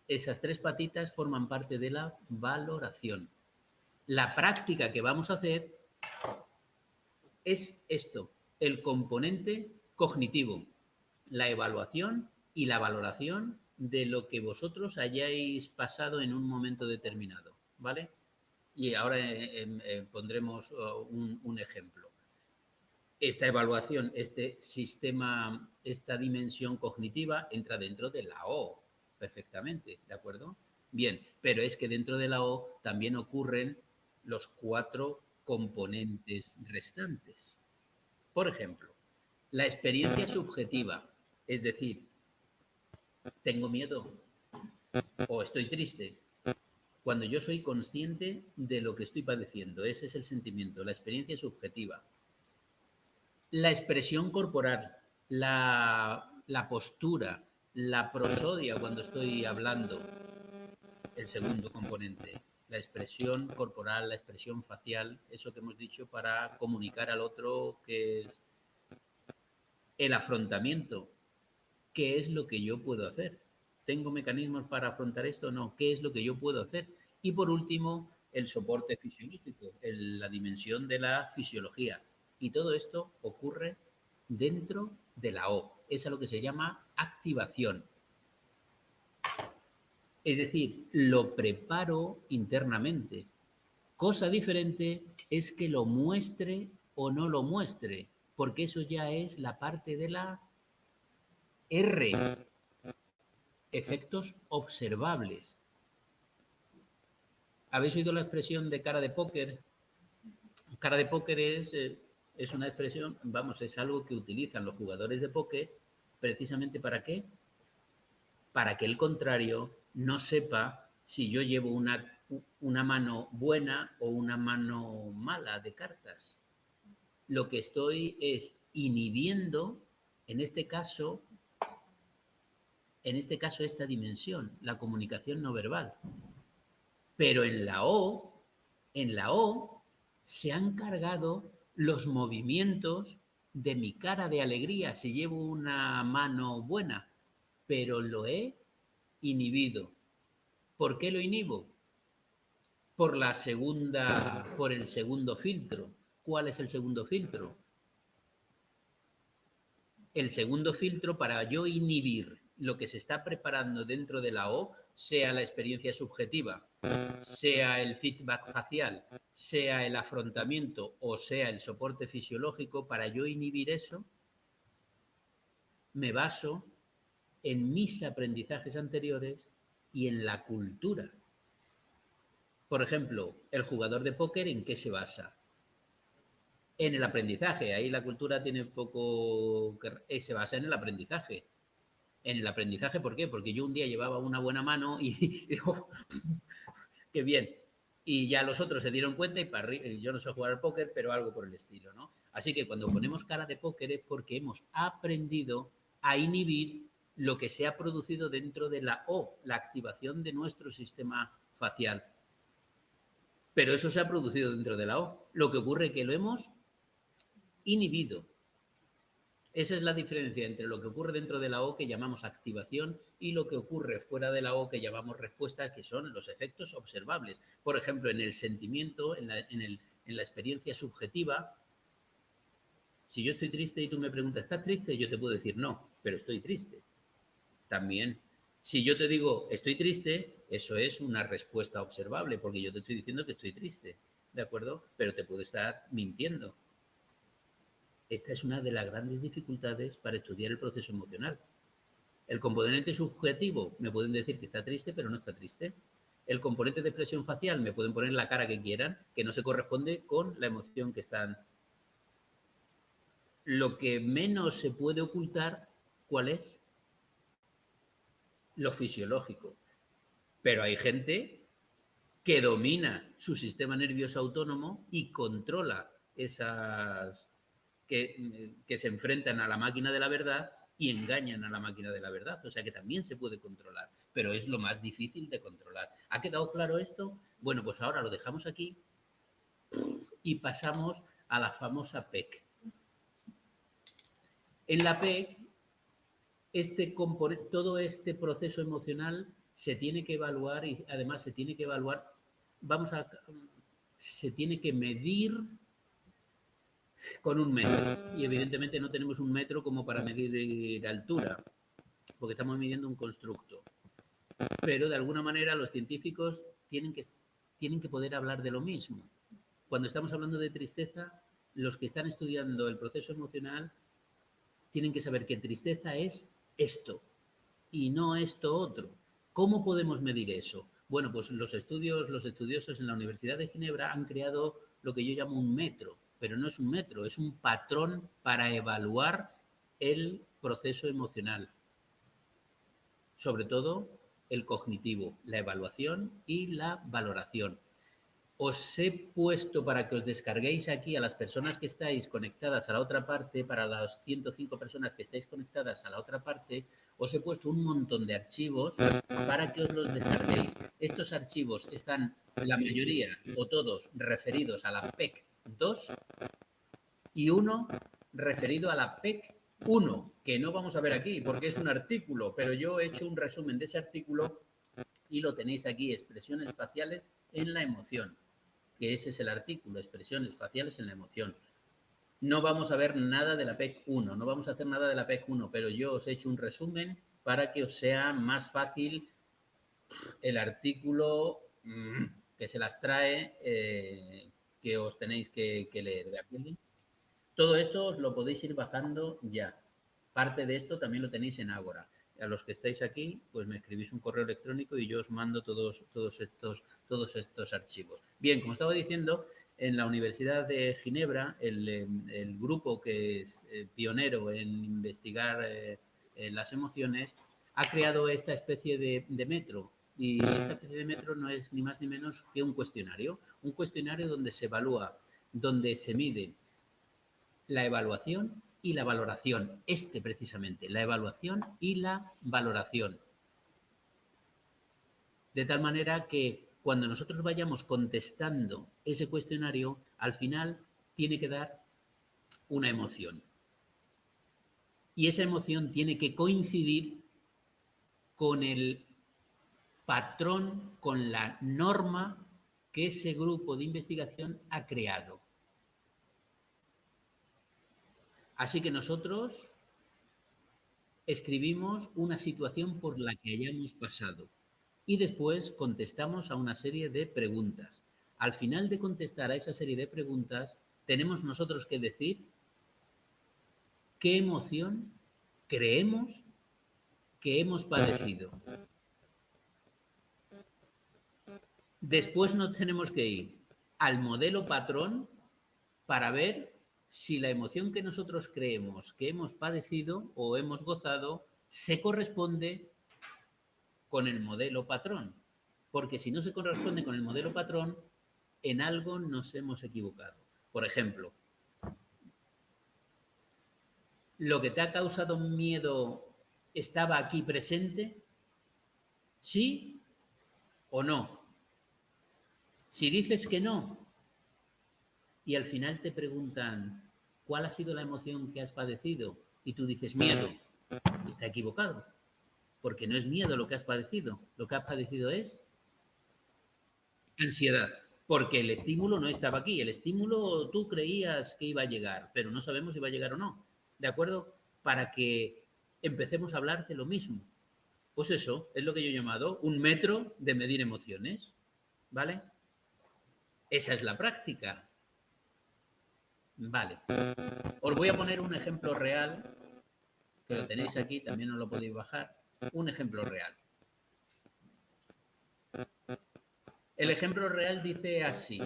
esas tres patitas forman parte de la valoración. La práctica que vamos a hacer es esto, el componente cognitivo, la evaluación y la valoración de lo que vosotros hayáis pasado en un momento determinado, ¿vale? Y ahora pondremos un ejemplo. Esta evaluación, este sistema, esta dimensión cognitiva entra dentro de la O, perfectamente, ¿de acuerdo? Bien, pero es que dentro de la O también ocurren los 4 componentes restantes. Por ejemplo, la experiencia subjetiva, es decir, tengo miedo o estoy triste. Cuando yo soy consciente de lo que estoy padeciendo, ese es el sentimiento, la experiencia subjetiva. La expresión corporal, la postura, la prosodia cuando estoy hablando, el segundo componente. La expresión corporal, la expresión facial, eso que hemos dicho para comunicar al otro, que es el afrontamiento. ¿Qué es lo que yo puedo hacer? ¿Tengo mecanismos para afrontar esto? No. ¿Qué es lo que yo puedo hacer? Y por último, el soporte fisiológico, la dimensión de la fisiología. Y todo esto ocurre dentro de la O. Es a lo que se llama activación. Es decir, lo preparo internamente. Cosa diferente es que lo muestre o no lo muestre, porque eso ya es la parte de la R, efectos observables. ¿Habéis oído la expresión de cara de póker? Cara de póker es una expresión, vamos, es algo que utilizan los jugadores de póker precisamente ¿para qué? Para que el contrario no sepa si yo llevo una mano buena o una mano mala de cartas. Lo que estoy es inhibiendo, en este caso, esta dimensión, la comunicación no verbal. Pero en la O se han cargado los movimientos de mi cara de alegría si llevo una mano buena, pero lo he inhibido. ¿Por qué lo inhibo? Por el segundo filtro. ¿Cuál es el segundo filtro? El segundo filtro para yo inhibir lo que se está preparando dentro de la O, sea la experiencia subjetiva, sea el feedback facial, sea el afrontamiento o sea el soporte fisiológico, para yo inhibir eso, me baso en mis aprendizajes anteriores y en la cultura. Por ejemplo, el jugador de póker, ¿en qué se basa? En el aprendizaje. Ahí la cultura tiene poco que se basa en el aprendizaje. En el aprendizaje, ¿por qué? Porque yo un día llevaba una buena mano y digo, qué bien. Y ya los otros se dieron cuenta y yo no sé jugar al póker, pero algo por el estilo, ¿no? Así que cuando ponemos cara de póker es porque hemos aprendido a inhibir lo que se ha producido dentro de la O, la activación de nuestro sistema facial. Pero eso se ha producido dentro de la O. Lo que ocurre es que lo hemos inhibido. Esa es la diferencia entre lo que ocurre dentro de la O, que llamamos activación, y lo que ocurre fuera de la O, que llamamos respuesta, que son los efectos observables. Por ejemplo, en el sentimiento, en la experiencia subjetiva, si yo estoy triste y tú me preguntas, ¿estás triste? Yo te puedo decir no, pero estoy triste. También, si yo te digo, estoy triste, eso es una respuesta observable, porque yo te estoy diciendo que estoy triste, ¿de acuerdo? Pero te puedo estar mintiendo. Esta es una de las grandes dificultades para estudiar el proceso emocional. El componente subjetivo, me pueden decir que está triste, pero no está triste. El componente de expresión facial, me pueden poner la cara que quieran, que no se corresponde con la emoción que están. Lo que menos se puede ocultar, ¿cuál es? Lo fisiológico. Pero hay gente que domina su sistema nervioso autónomo y controla esas que se enfrentan a la máquina de la verdad y engañan a la máquina de la verdad. O sea que también se puede controlar, pero es lo más difícil de controlar. ¿Ha quedado claro esto? Bueno, pues ahora lo dejamos aquí y pasamos a la famosa PEC. En la PEC, todo este proceso emocional se tiene que evaluar y además se tiene que evaluar, se tiene que medir con un metro. Y evidentemente no tenemos un metro como para medir altura, porque estamos midiendo un constructo. Pero de alguna manera los científicos tienen que poder hablar de lo mismo. Cuando estamos hablando de tristeza, los que están estudiando el proceso emocional tienen que saber que tristeza es esto y no esto otro. ¿Cómo podemos medir eso? Bueno, pues los estudiosos en la Universidad de Ginebra han creado lo que yo llamo un metro, pero no es un metro, es un patrón para evaluar el proceso emocional. Sobre todo el cognitivo, la evaluación y la valoración. Os he puesto para que os descarguéis aquí a las personas que estáis conectadas a la otra parte, para las 105 personas que estáis conectadas a la otra parte, os he puesto un montón de archivos para que os los descarguéis. Estos archivos están, la mayoría o todos, referidos a la PEC 2 y uno referido a la PEC 1, que no vamos a ver aquí porque es un artículo, pero yo he hecho un resumen de ese artículo y lo tenéis aquí, expresiones faciales en la emoción, que ese es el artículo, expresiones faciales en la emoción. No vamos a ver nada de la PEC 1, no vamos a hacer nada de la PEC 1, pero yo os he hecho un resumen para que os sea más fácil el artículo que se las trae, que os tenéis que leer. ¿De acuerdo? Todo esto os lo podéis ir bajando ya. Parte de esto también lo tenéis en Ágora. A los que estáis aquí, pues me escribís un correo electrónico y yo os mando todos estos archivos. Bien, como estaba diciendo, en la Universidad de Ginebra, el grupo que es pionero en investigar las emociones, ha creado esta especie de metro. Y esta especie de metro no es ni más ni menos que un cuestionario donde se evalúa, donde se mide la evaluación y la valoración. Precisamente, la evaluación y la valoración. De tal manera que cuando nosotros vayamos contestando ese cuestionario, al final tiene que dar una emoción. Y esa emoción tiene que coincidir con el patrón, con la norma que ese grupo de investigación ha creado. Así que nosotros escribimos una situación por la que hayamos pasado y después contestamos a una serie de preguntas. Al final de contestar a esa serie de preguntas, tenemos nosotros que decir qué emoción creemos que hemos padecido. Después nos tenemos que ir al modelo patrón para ver si la emoción que nosotros creemos que hemos padecido o hemos gozado se corresponde con el modelo patrón. Porque si no se corresponde con el modelo patrón, en algo nos hemos equivocado. Por ejemplo, ¿lo que te ha causado miedo estaba aquí presente? ¿Sí o no? Si dices que no y al final te preguntan ¿cuál ha sido la emoción que has padecido? Y tú dices miedo, está equivocado, porque no es miedo lo que has padecido. Lo que has padecido es ansiedad, porque el estímulo no estaba aquí. El estímulo tú creías que iba a llegar, pero no sabemos si va a llegar o no. ¿De acuerdo? Para que empecemos a hablar de lo mismo. Pues eso es lo que yo he llamado un metro de medir emociones. ¿Vale? Esa es la práctica. Vale. Os voy a poner un ejemplo real, que lo tenéis aquí, también os lo podéis bajar. Un ejemplo real. El ejemplo real dice así.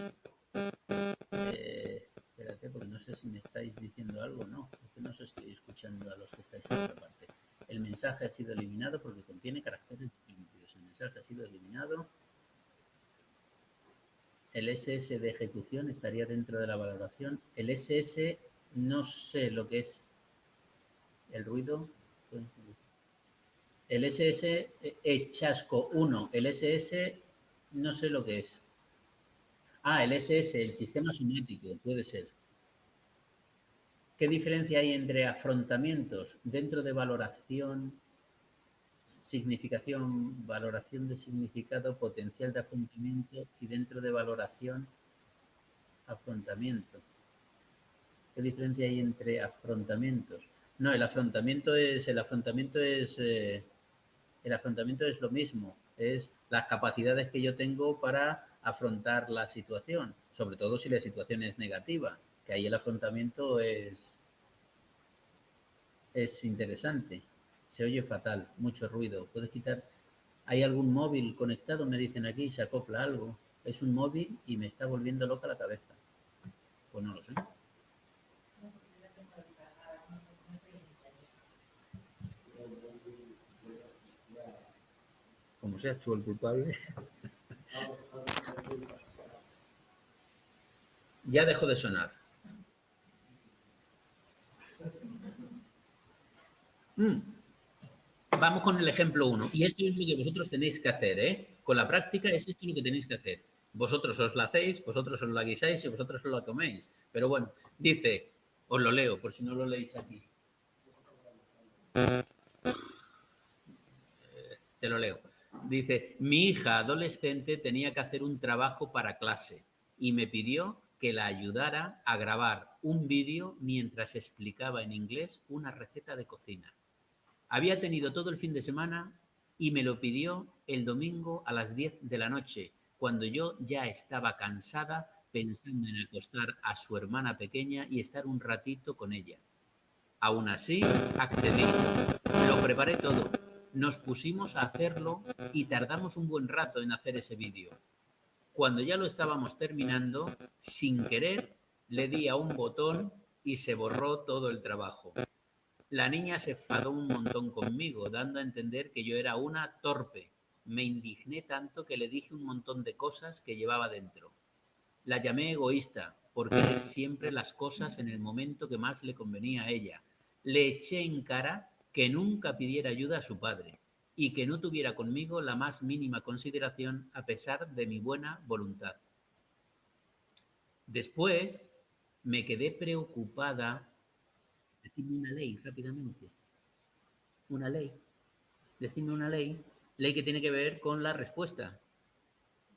Espérate, porque no sé si me estáis diciendo algo o no. Es que no os estoy escuchando a los que estáis en otra parte. El mensaje ha sido eliminado porque contiene caracteres limpios. El mensaje ha sido eliminado. El SS de ejecución estaría dentro de la valoración. El SS no sé lo que es el ruido. El SS Chasco 1, el SS no sé lo que es. Ah, el SS, el sistema somático, puede ser. ¿Qué diferencia hay entre afrontamientos dentro de valoración, significación, valoración de significado, potencial de afrontamiento y dentro de valoración, afrontamiento? ¿Qué diferencia hay entre afrontamientos? No, el afrontamiento es lo mismo, es las capacidades que yo tengo para afrontar la situación, sobre todo si la situación es negativa, que ahí el afrontamiento es interesante. Se oye fatal, mucho ruido. ¿Puedes quitar? ¿Hay algún móvil conectado? Me dicen aquí, se acopla algo. Es un móvil y me está volviendo loca la cabeza. Pues no lo sé. Como seas tú el culpable. Ya dejó de sonar. Mm. Vamos con el ejemplo uno. Y esto es lo que vosotros tenéis que hacer, ¿eh? Con la práctica es esto lo que tenéis que hacer. Vosotros os la hacéis, vosotros os la guisáis y vosotros os la coméis. Pero bueno, dice, os lo leo por si no lo leéis aquí. Te lo leo. Dice, mi hija adolescente tenía que hacer un trabajo para clase y me pidió que la ayudara a grabar un vídeo mientras explicaba en inglés una receta de cocina. Había tenido todo el fin de semana y me lo pidió el domingo a las 10 de la noche, cuando yo ya estaba cansada pensando en acostar a su hermana pequeña y estar un ratito con ella. Aún así, accedí. Lo preparé todo. Nos pusimos a hacerlo y tardamos un buen rato en hacer ese vídeo. Cuando ya lo estábamos terminando, sin querer, le di a un botón y se borró todo el trabajo. La niña se enfadó un montón conmigo, dando a entender que yo era una torpe. Me indigné tanto que le dije un montón de cosas que llevaba dentro. La llamé egoísta, por querer siempre las cosas en el momento que más le convenía a ella. Le eché en cara que nunca pidiera ayuda a su padre y que no tuviera conmigo la más mínima consideración a pesar de mi buena voluntad. Después me quedé preocupada. Decidme una ley rápidamente. Una ley. Decime una ley que tiene que ver con la respuesta,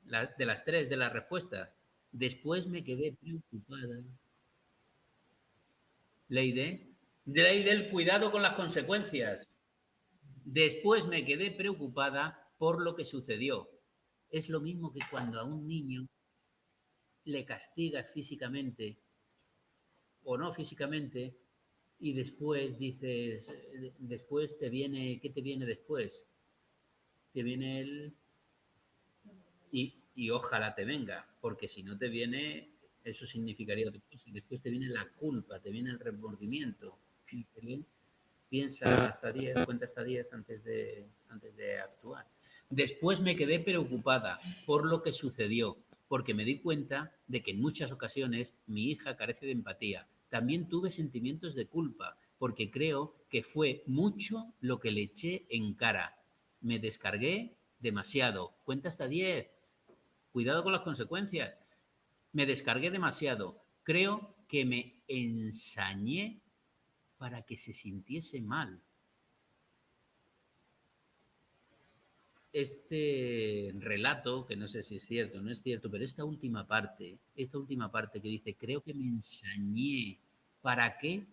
de las tres de la respuesta. Después me quedé preocupada. Ley del cuidado con las consecuencias. Después me quedé preocupada por lo que sucedió. Es lo mismo que cuando a un niño le castigas físicamente o no físicamente y después dices, después te viene, ¿qué te viene después? Te viene el, y ojalá te venga, porque si no te viene, eso significaría otra cosa. Después te viene la culpa, te viene el remordimiento. Piensa hasta 10, cuenta hasta 10 antes de actuar. Después me quedé preocupada por lo que sucedió, porque me di cuenta de que en muchas ocasiones mi hija carece de empatía. También tuve sentimientos de culpa, porque creo que fue mucho lo que le eché en cara. Me descargué demasiado. Cuenta hasta 10. Cuidado con las consecuencias. Me descargué demasiado. Creo que me ensañé para que se sintiese mal. Este relato, que no sé si es cierto o no es cierto, pero esta última parte que dice, creo que me ensañé para que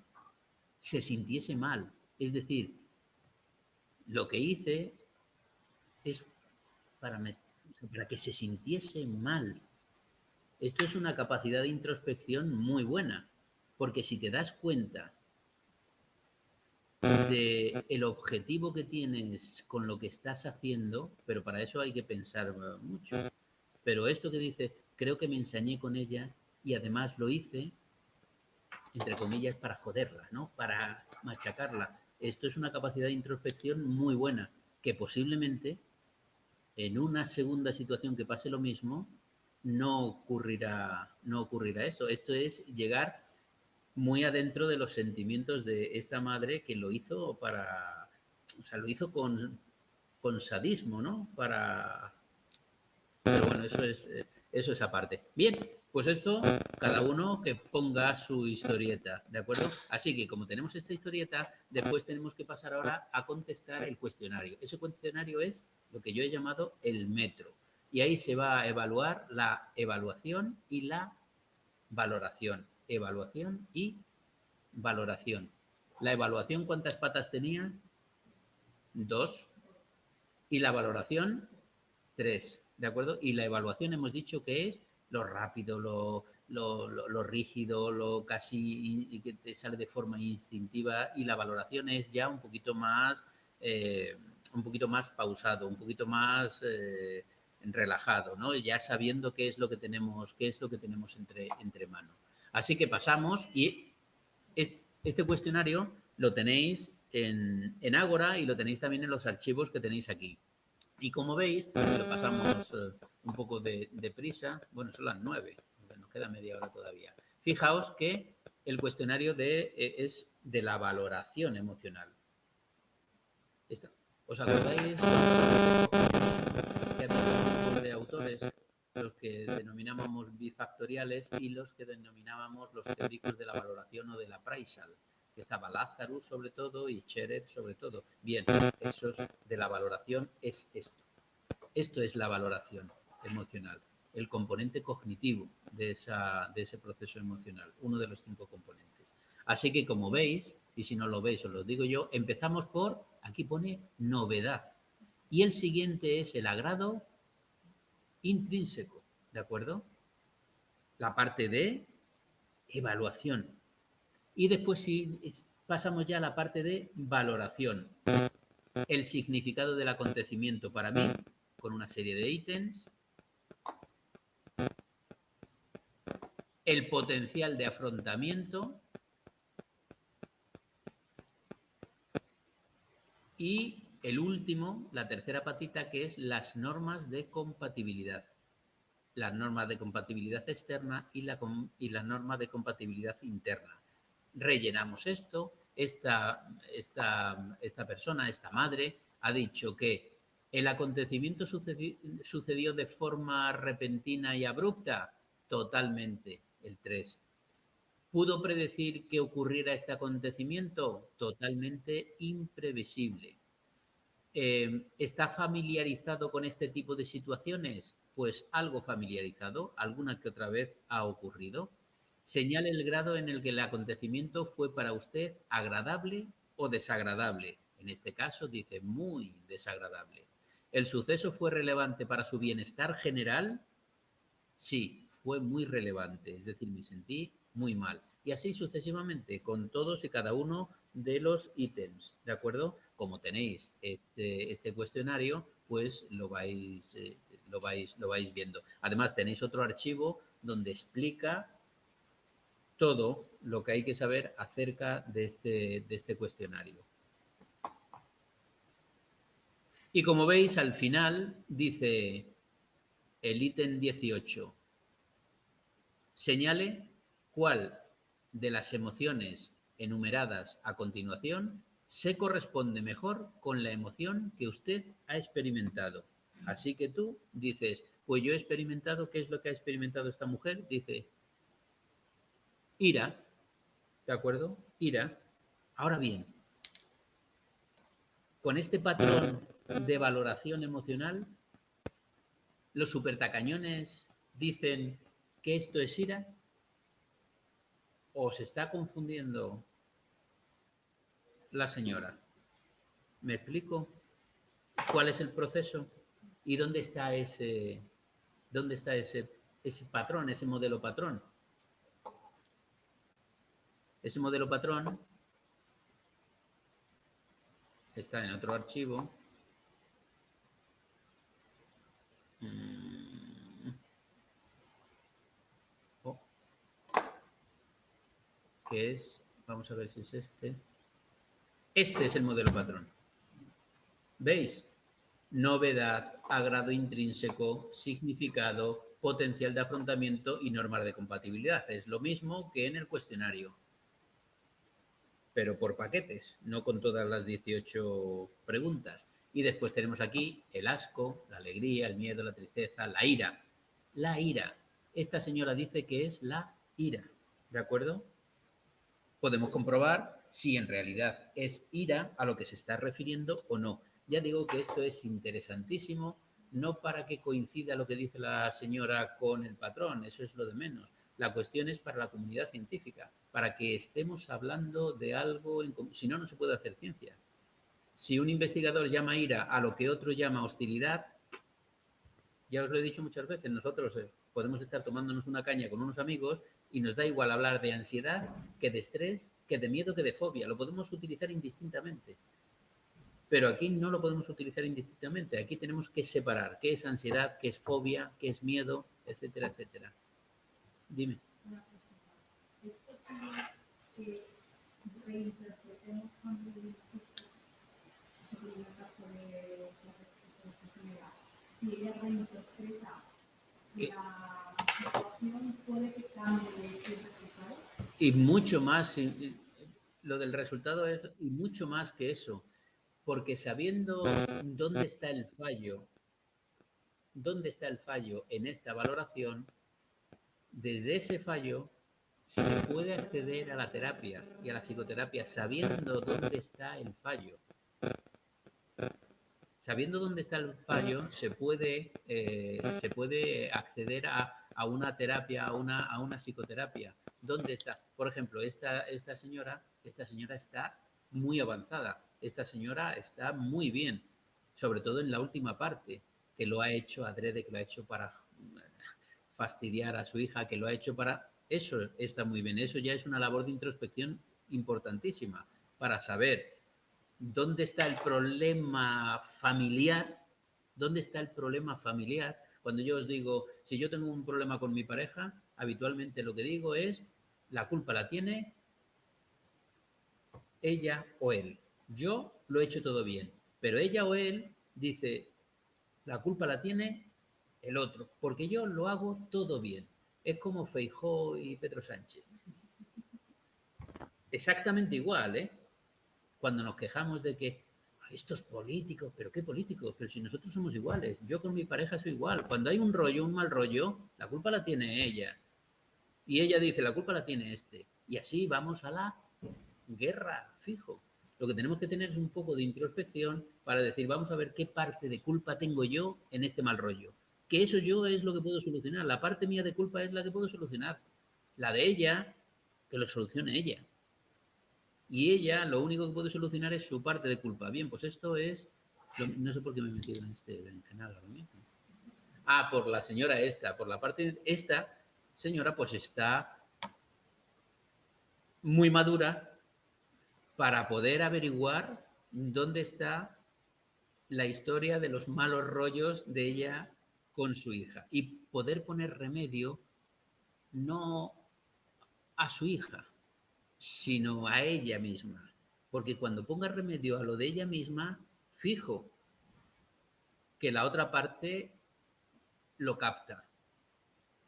se sintiese mal. Es decir, lo que hice es para, para que se sintiese mal. Esto es una capacidad de introspección muy buena, porque si te das cuenta de el objetivo que tienes con lo que estás haciendo, pero para eso hay que pensar mucho. Pero esto que dice, creo que me ensañé con ella y además lo hice, entre comillas, para joderla, ¿no? Para machacarla. Esto es una capacidad de introspección muy buena, que posiblemente en una segunda situación que pase lo mismo, no ocurrirá eso. Esto es llegar muy adentro de los sentimientos de esta madre que lo hizo o sea, lo hizo con sadismo, ¿no? Pero bueno, eso es aparte. Bien, pues esto, cada uno que ponga su historieta, ¿de acuerdo? Así que como tenemos esta historieta, después tenemos que pasar ahora a contestar el cuestionario. Ese cuestionario es lo que yo he llamado el metro. Y ahí se va a evaluar la evaluación y la valoración. Evaluación y valoración. La evaluación, ¿cuántas patas tenía? 2. Y la valoración, 3, ¿de acuerdo? Y la evaluación hemos dicho que es lo rápido, lo rígido, lo casi y que te sale de forma instintiva, y la valoración es ya un poquito más pausado, un poquito más relajado, ¿no? Ya sabiendo qué es lo que tenemos entre manos. Así que pasamos y este cuestionario lo tenéis en Ágora y lo tenéis también en los archivos que tenéis aquí. Y como veis, lo pasamos un poco de prisa. Bueno, son las 9, nos queda media hora todavía. Fijaos que el cuestionario es de la valoración emocional. ¿Os acordáis que había un grupo de autores, los que denominábamos bifactoriales y los que denominábamos los teóricos de la valoración o de la appraisal? Que estaba Lazarus sobre todo y Scherer sobre todo. Bien, esos de la valoración es esto. Esto es la valoración emocional, el componente cognitivo de ese proceso emocional, uno de los 5 componentes. Así que, como veis, y si no lo veis os lo digo yo, empezamos por, aquí pone novedad, y el siguiente es el agrado intrínseco, ¿de acuerdo? La parte de evaluación. Y después sí, pasamos ya a la parte de valoración, el significado del acontecimiento para mí, con una serie de ítems, el potencial de afrontamiento y el último, la tercera patita, que es las normas de compatibilidad. Las normas de compatibilidad externa y la norma de compatibilidad interna. Rellenamos esto. Esta persona, esta madre, ha dicho que el acontecimiento sucedió de forma repentina y abrupta. Totalmente, el 3. ¿Pudo predecir que ocurriera este acontecimiento? Totalmente imprevisible. ¿Está familiarizado con este tipo de situaciones? Pues algo familiarizado, alguna que otra vez ha ocurrido. Señale el grado en el que el acontecimiento fue para usted agradable o desagradable. En este caso dice muy desagradable. ¿El suceso fue relevante para su bienestar general? Sí, fue muy relevante, es decir, me sentí muy mal. Y así sucesivamente, con todos y cada uno de los ítems, ¿de acuerdo? Como tenéis este cuestionario, pues lo vais viendo. Además, tenéis otro archivo donde explica todo lo que hay que saber acerca de este cuestionario. Y como veis, al final dice el ítem 18. Señale cuál de las emociones enumeradas a continuación se corresponde mejor con la emoción que usted ha experimentado. Así que tú dices, pues yo he experimentado, ¿qué es lo que ha experimentado esta mujer? Dice, ira, ¿de acuerdo? Ira. Ahora bien, con este patrón de valoración emocional, los supertacañones dicen que esto es ira, o se está confundiendo la señora. ¿Me explico? ¿Cuál es el proceso? ¿Y dónde está ese patrón, ese modelo patrón? Ese modelo patrón está en otro archivo. Oh, que es, vamos a ver si es este. Este es el modelo patrón. ¿Veis? Novedad, agrado intrínseco, significado, potencial de afrontamiento y normas de compatibilidad. Es lo mismo que en el cuestionario. pero por paquetes, no con todas las 18 preguntas. Y después tenemos aquí el asco, la alegría, el miedo, la tristeza, la ira. La ira. Esta señora dice que es la ira, ¿de acuerdo? Podemos comprobar si en realidad es ira a lo que se está refiriendo o no. Ya digo que esto es interesantísimo, no para que coincida lo que dice la señora con el patrón, eso es lo de menos. La cuestión es para la comunidad científica, para que estemos hablando de algo, si no, no se puede hacer ciencia. Si un investigador llama ira a lo que otro llama hostilidad, ya os lo he dicho muchas veces, nosotros podemos estar tomándonos una caña con unos amigos y nos da igual hablar de ansiedad que de estrés, que de miedo, que de fobia. Lo podemos utilizar indistintamente. Pero aquí no lo podemos utilizar indistintamente. Aquí tenemos que separar qué es ansiedad, qué es fobia, qué es miedo, etcétera, etcétera. Dime. ¿Es posible que reinterpretemos cuando en el caso de la respuesta si ella reinterpreta la situación, puede que cambie el resultado? Y mucho más, lo del resultado es y mucho más que eso, porque sabiendo dónde está el fallo en esta valoración, desde ese fallo se puede acceder a la terapia y a la psicoterapia sabiendo dónde está el fallo. Sabiendo dónde está el fallo, se puede acceder a una terapia, a una psicoterapia. ¿Dónde está? Por ejemplo, esta señora está muy avanzada. Esta señora está muy bien, sobre todo en la última parte, que lo ha hecho adrede, que lo ha hecho para fastidiar a su hija, que lo ha hecho para... Eso está muy bien. Eso ya es una labor de introspección importantísima para saber ¿dónde está el problema familiar? ¿Dónde está el problema familiar? Cuando yo os digo, si yo tengo un problema con mi pareja, habitualmente lo que digo es, la culpa la tiene ella o él. Yo lo he hecho todo bien, pero ella o él dice, la culpa la tiene el otro, porque yo lo hago todo bien. Es como Feijóo y Pedro Sánchez. Exactamente igual, ¿eh? Cuando nos quejamos de que estos políticos, pero qué políticos, pero si nosotros somos iguales, yo con mi pareja soy igual. Cuando hay un rollo, un mal rollo, la culpa la tiene ella. Y ella dice, la culpa la tiene este. Y así vamos a la guerra, fijo. Lo que tenemos que tener es un poco de introspección para decir, vamos a ver qué parte de culpa tengo yo en este mal rollo. Que eso yo es lo que puedo solucionar. La parte mía de culpa es la que puedo solucionar. La de ella, que lo solucione ella. Y ella lo único que puede solucionar es su parte de culpa. Bien, pues esto es... No sé por qué me he metido en este berenjenal ahora mismo. Ah, por la señora esta. Por la parte... Esta señora pues está muy madura para poder averiguar dónde está la historia de los malos rollos de ella con su hija. Y poder poner remedio no a su hija, sino a ella misma. Porque cuando ponga remedio a lo de ella misma, fijo que la otra parte lo capta.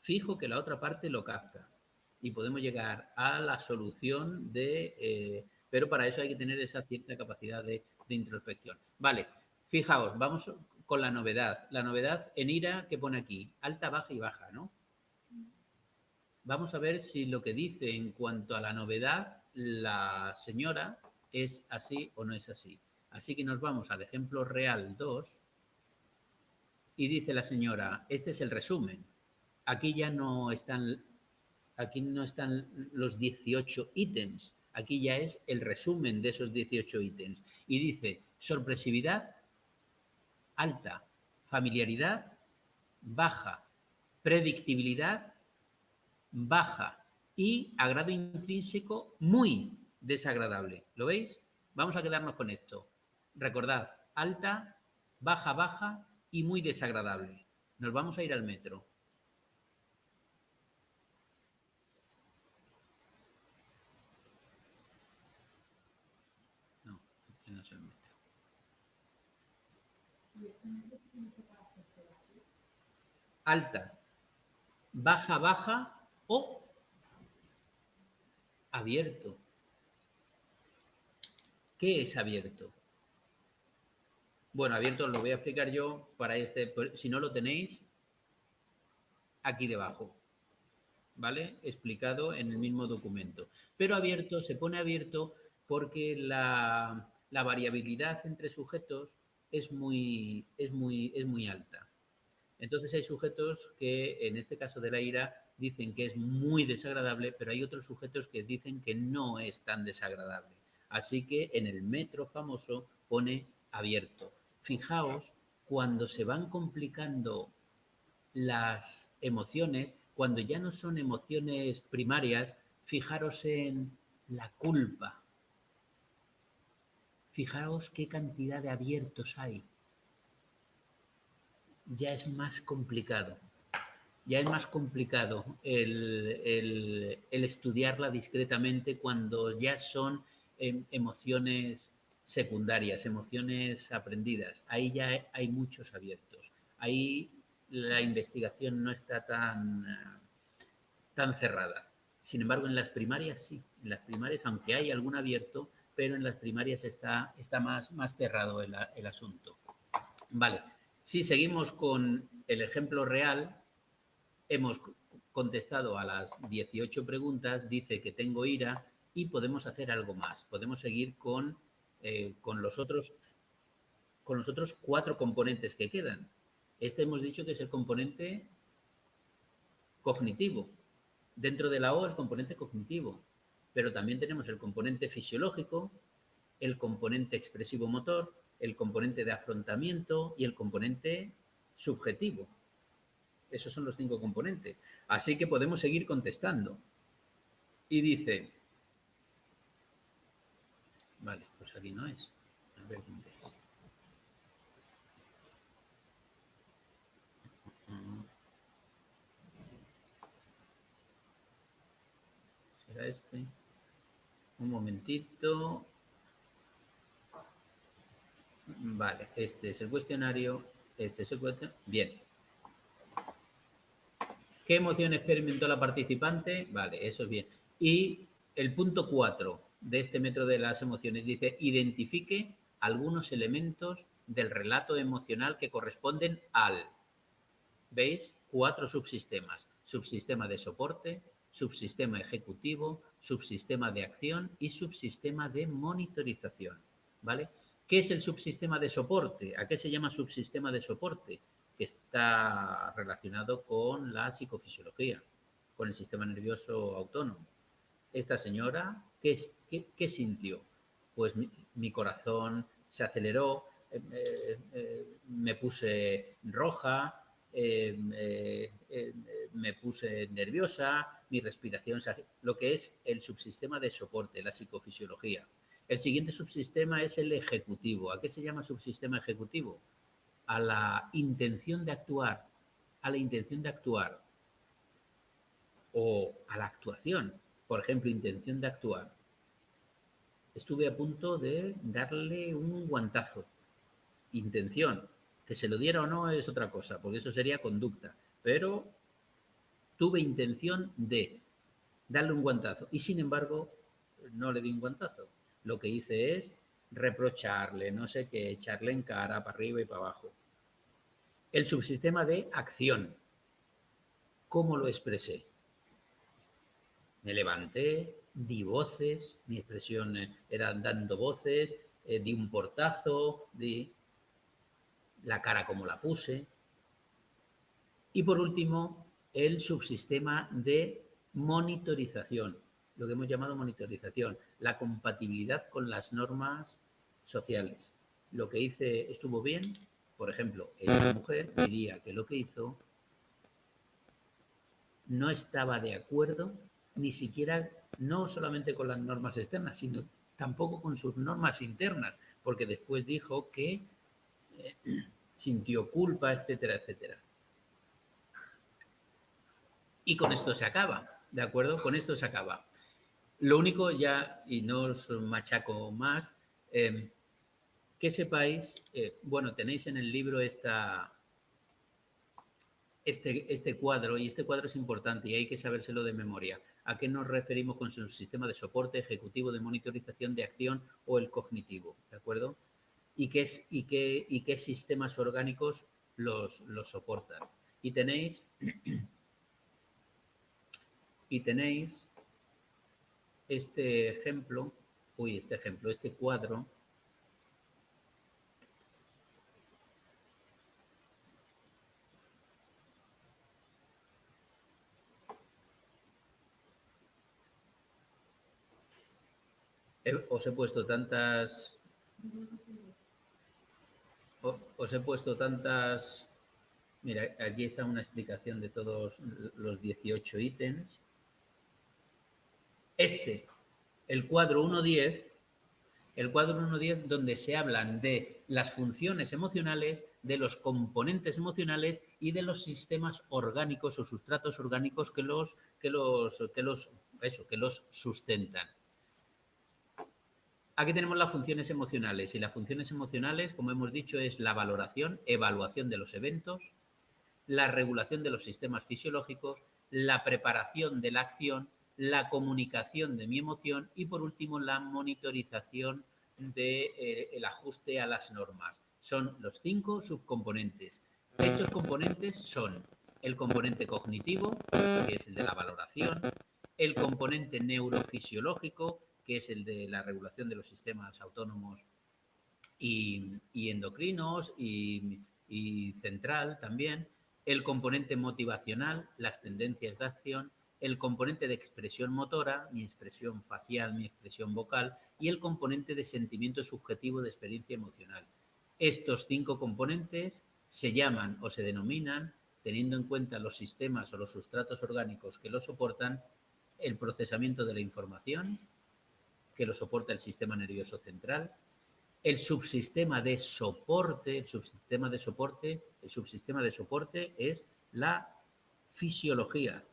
Fijo que la otra parte lo capta. Y podemos llegar a la solución de... pero para eso hay que tener esa cierta capacidad de introspección. Vale, fijaos, vamos con la novedad. La novedad en ira que pone aquí, alta, baja y baja, ¿no? Vamos a ver si lo que dice en cuanto a la novedad la señora es así o no es así. Así que nos vamos al ejemplo real 2 y dice la señora, este es el resumen. Aquí ya no están, aquí no están los 18 ítems, aquí ya es el resumen de esos 18 ítems. Y dice, sorpresividad alta, familiaridad baja, predictibilidad baja y a grado intrínseco muy desagradable. ¿Lo veis? Vamos a quedarnos con esto. Recordad, alta, baja, baja y muy desagradable. Nos vamos a ir al metro. No, este no es el metro. Alta, baja, baja o abierto. ¿Qué es abierto? Bueno, abierto os lo voy a explicar yo para si no lo tenéis, aquí debajo, ¿vale? Explicado en el mismo documento. Pero abierto, se pone abierto porque la variabilidad entre sujetos es muy alta. Entonces hay sujetos que, en este caso de la ira, dicen que es muy desagradable, pero hay otros sujetos que dicen que no es tan desagradable. Así que en el metro famoso pone abierto. Fijaos, cuando se van complicando las emociones, cuando ya no son emociones primarias, fijaros en la culpa. Fijaos qué cantidad de abiertos hay. Ya es más complicado. Ya es más complicado el estudiarla discretamente cuando ya son emociones secundarias, emociones aprendidas. Ahí ya hay muchos abiertos. Ahí la investigación no está tan cerrada. Sin embargo, en las primarias sí. En las primarias, aunque hay algún abierto, pero en las primarias está más cerrado el asunto. Vale. Si seguimos con el ejemplo real, hemos contestado a las 18 preguntas, dice que tengo ira y podemos hacer algo más. Podemos seguir con los otros 4 componentes que quedan. Este hemos dicho que es el componente cognitivo. Dentro de la O, el componente cognitivo. Pero también tenemos el componente fisiológico, el componente expresivo-motor, el componente de afrontamiento y el componente subjetivo. Esos son los 5 componentes. Así que podemos seguir contestando. Y dice, vale, pues aquí no es. A ver dónde es. ¿Será este? Un momentito. Vale, este es el cuestionario. Este es el cuestionario. Bien. ¿Qué emoción experimentó la participante? Vale, eso es bien. Y el punto 4 de este metro de las emociones dice, identifique algunos elementos del relato emocional que corresponden al. ¿Veis? 4 subsistemas. Subsistema de soporte, subsistema ejecutivo, subsistema de acción y subsistema de monitorización. ¿Vale? ¿Qué es el subsistema de soporte? ¿A qué se llama subsistema de soporte? Que está relacionado con la psicofisiología, con el sistema nervioso autónomo. Esta señora, ¿qué sintió? Pues mi corazón se aceleró, me puse roja, me puse nerviosa, mi respiración, lo que es el subsistema de soporte, la psicofisiología. El siguiente subsistema es el ejecutivo. ¿A qué se llama subsistema ejecutivo? A la intención de actuar, o a la actuación. Por ejemplo, intención de actuar. Estuve a punto de darle un guantazo. Intención. Que se lo diera o no es otra cosa, porque eso sería conducta. Pero tuve intención de darle un guantazo y, sin embargo, no le di un guantazo. Lo que hice es reprocharle, no sé qué, echarle en cara, para arriba y para abajo. El subsistema de acción. ¿Cómo lo expresé? Me levanté, di voces, mi expresión era dando voces, di un portazo, di la cara como la puse. Y por último, el subsistema de monitorización, lo que hemos llamado monitorización, la compatibilidad con las normas sociales. Lo que hice estuvo bien, por ejemplo, esta mujer diría que lo que hizo no estaba de acuerdo ni siquiera, no solamente con las normas externas, sino tampoco con sus normas internas, porque después dijo que sintió culpa, etcétera, etcétera. Y con esto se acaba, ¿de acuerdo? Con esto se acaba. Lo único ya, y no os machaco más, que sepáis, bueno, tenéis en el libro esta este cuadro, y este cuadro es importante y hay que sabérselo de memoria. ¿A qué nos referimos con su sistema de soporte, ejecutivo, de monitorización, de acción o el cognitivo? ¿De acuerdo? ¿Y qué sistemas orgánicos los soportan? Y tenéis este cuadro. Os he puesto tantas. Mira, aquí está una explicación de todos los 18 ítems. El cuadro 1.10, donde se hablan de las funciones emocionales, de los componentes emocionales y de los sistemas orgánicos o sustratos orgánicos que los sustentan. Aquí tenemos las funciones emocionales, y las funciones emocionales, como hemos dicho, es la valoración, evaluación de los eventos, la regulación de los sistemas fisiológicos, la preparación de la acción, la comunicación de mi emoción y, por último, la monitorización del ajuste a las normas. Son los 5 subcomponentes. Estos componentes son el componente cognitivo, que es el de la valoración, el componente neurofisiológico, que es el de la regulación de los sistemas autónomos y endocrinos y central también, el componente motivacional, las tendencias de acción, el componente de expresión motora, mi expresión facial, mi expresión vocal, y el componente de sentimiento subjetivo de experiencia emocional. Estos 5 componentes se llaman o se denominan, teniendo en cuenta los sistemas o los sustratos orgánicos que los soportan, el procesamiento de la información, que lo soporta el sistema nervioso central, el subsistema de soporte es la fisiología,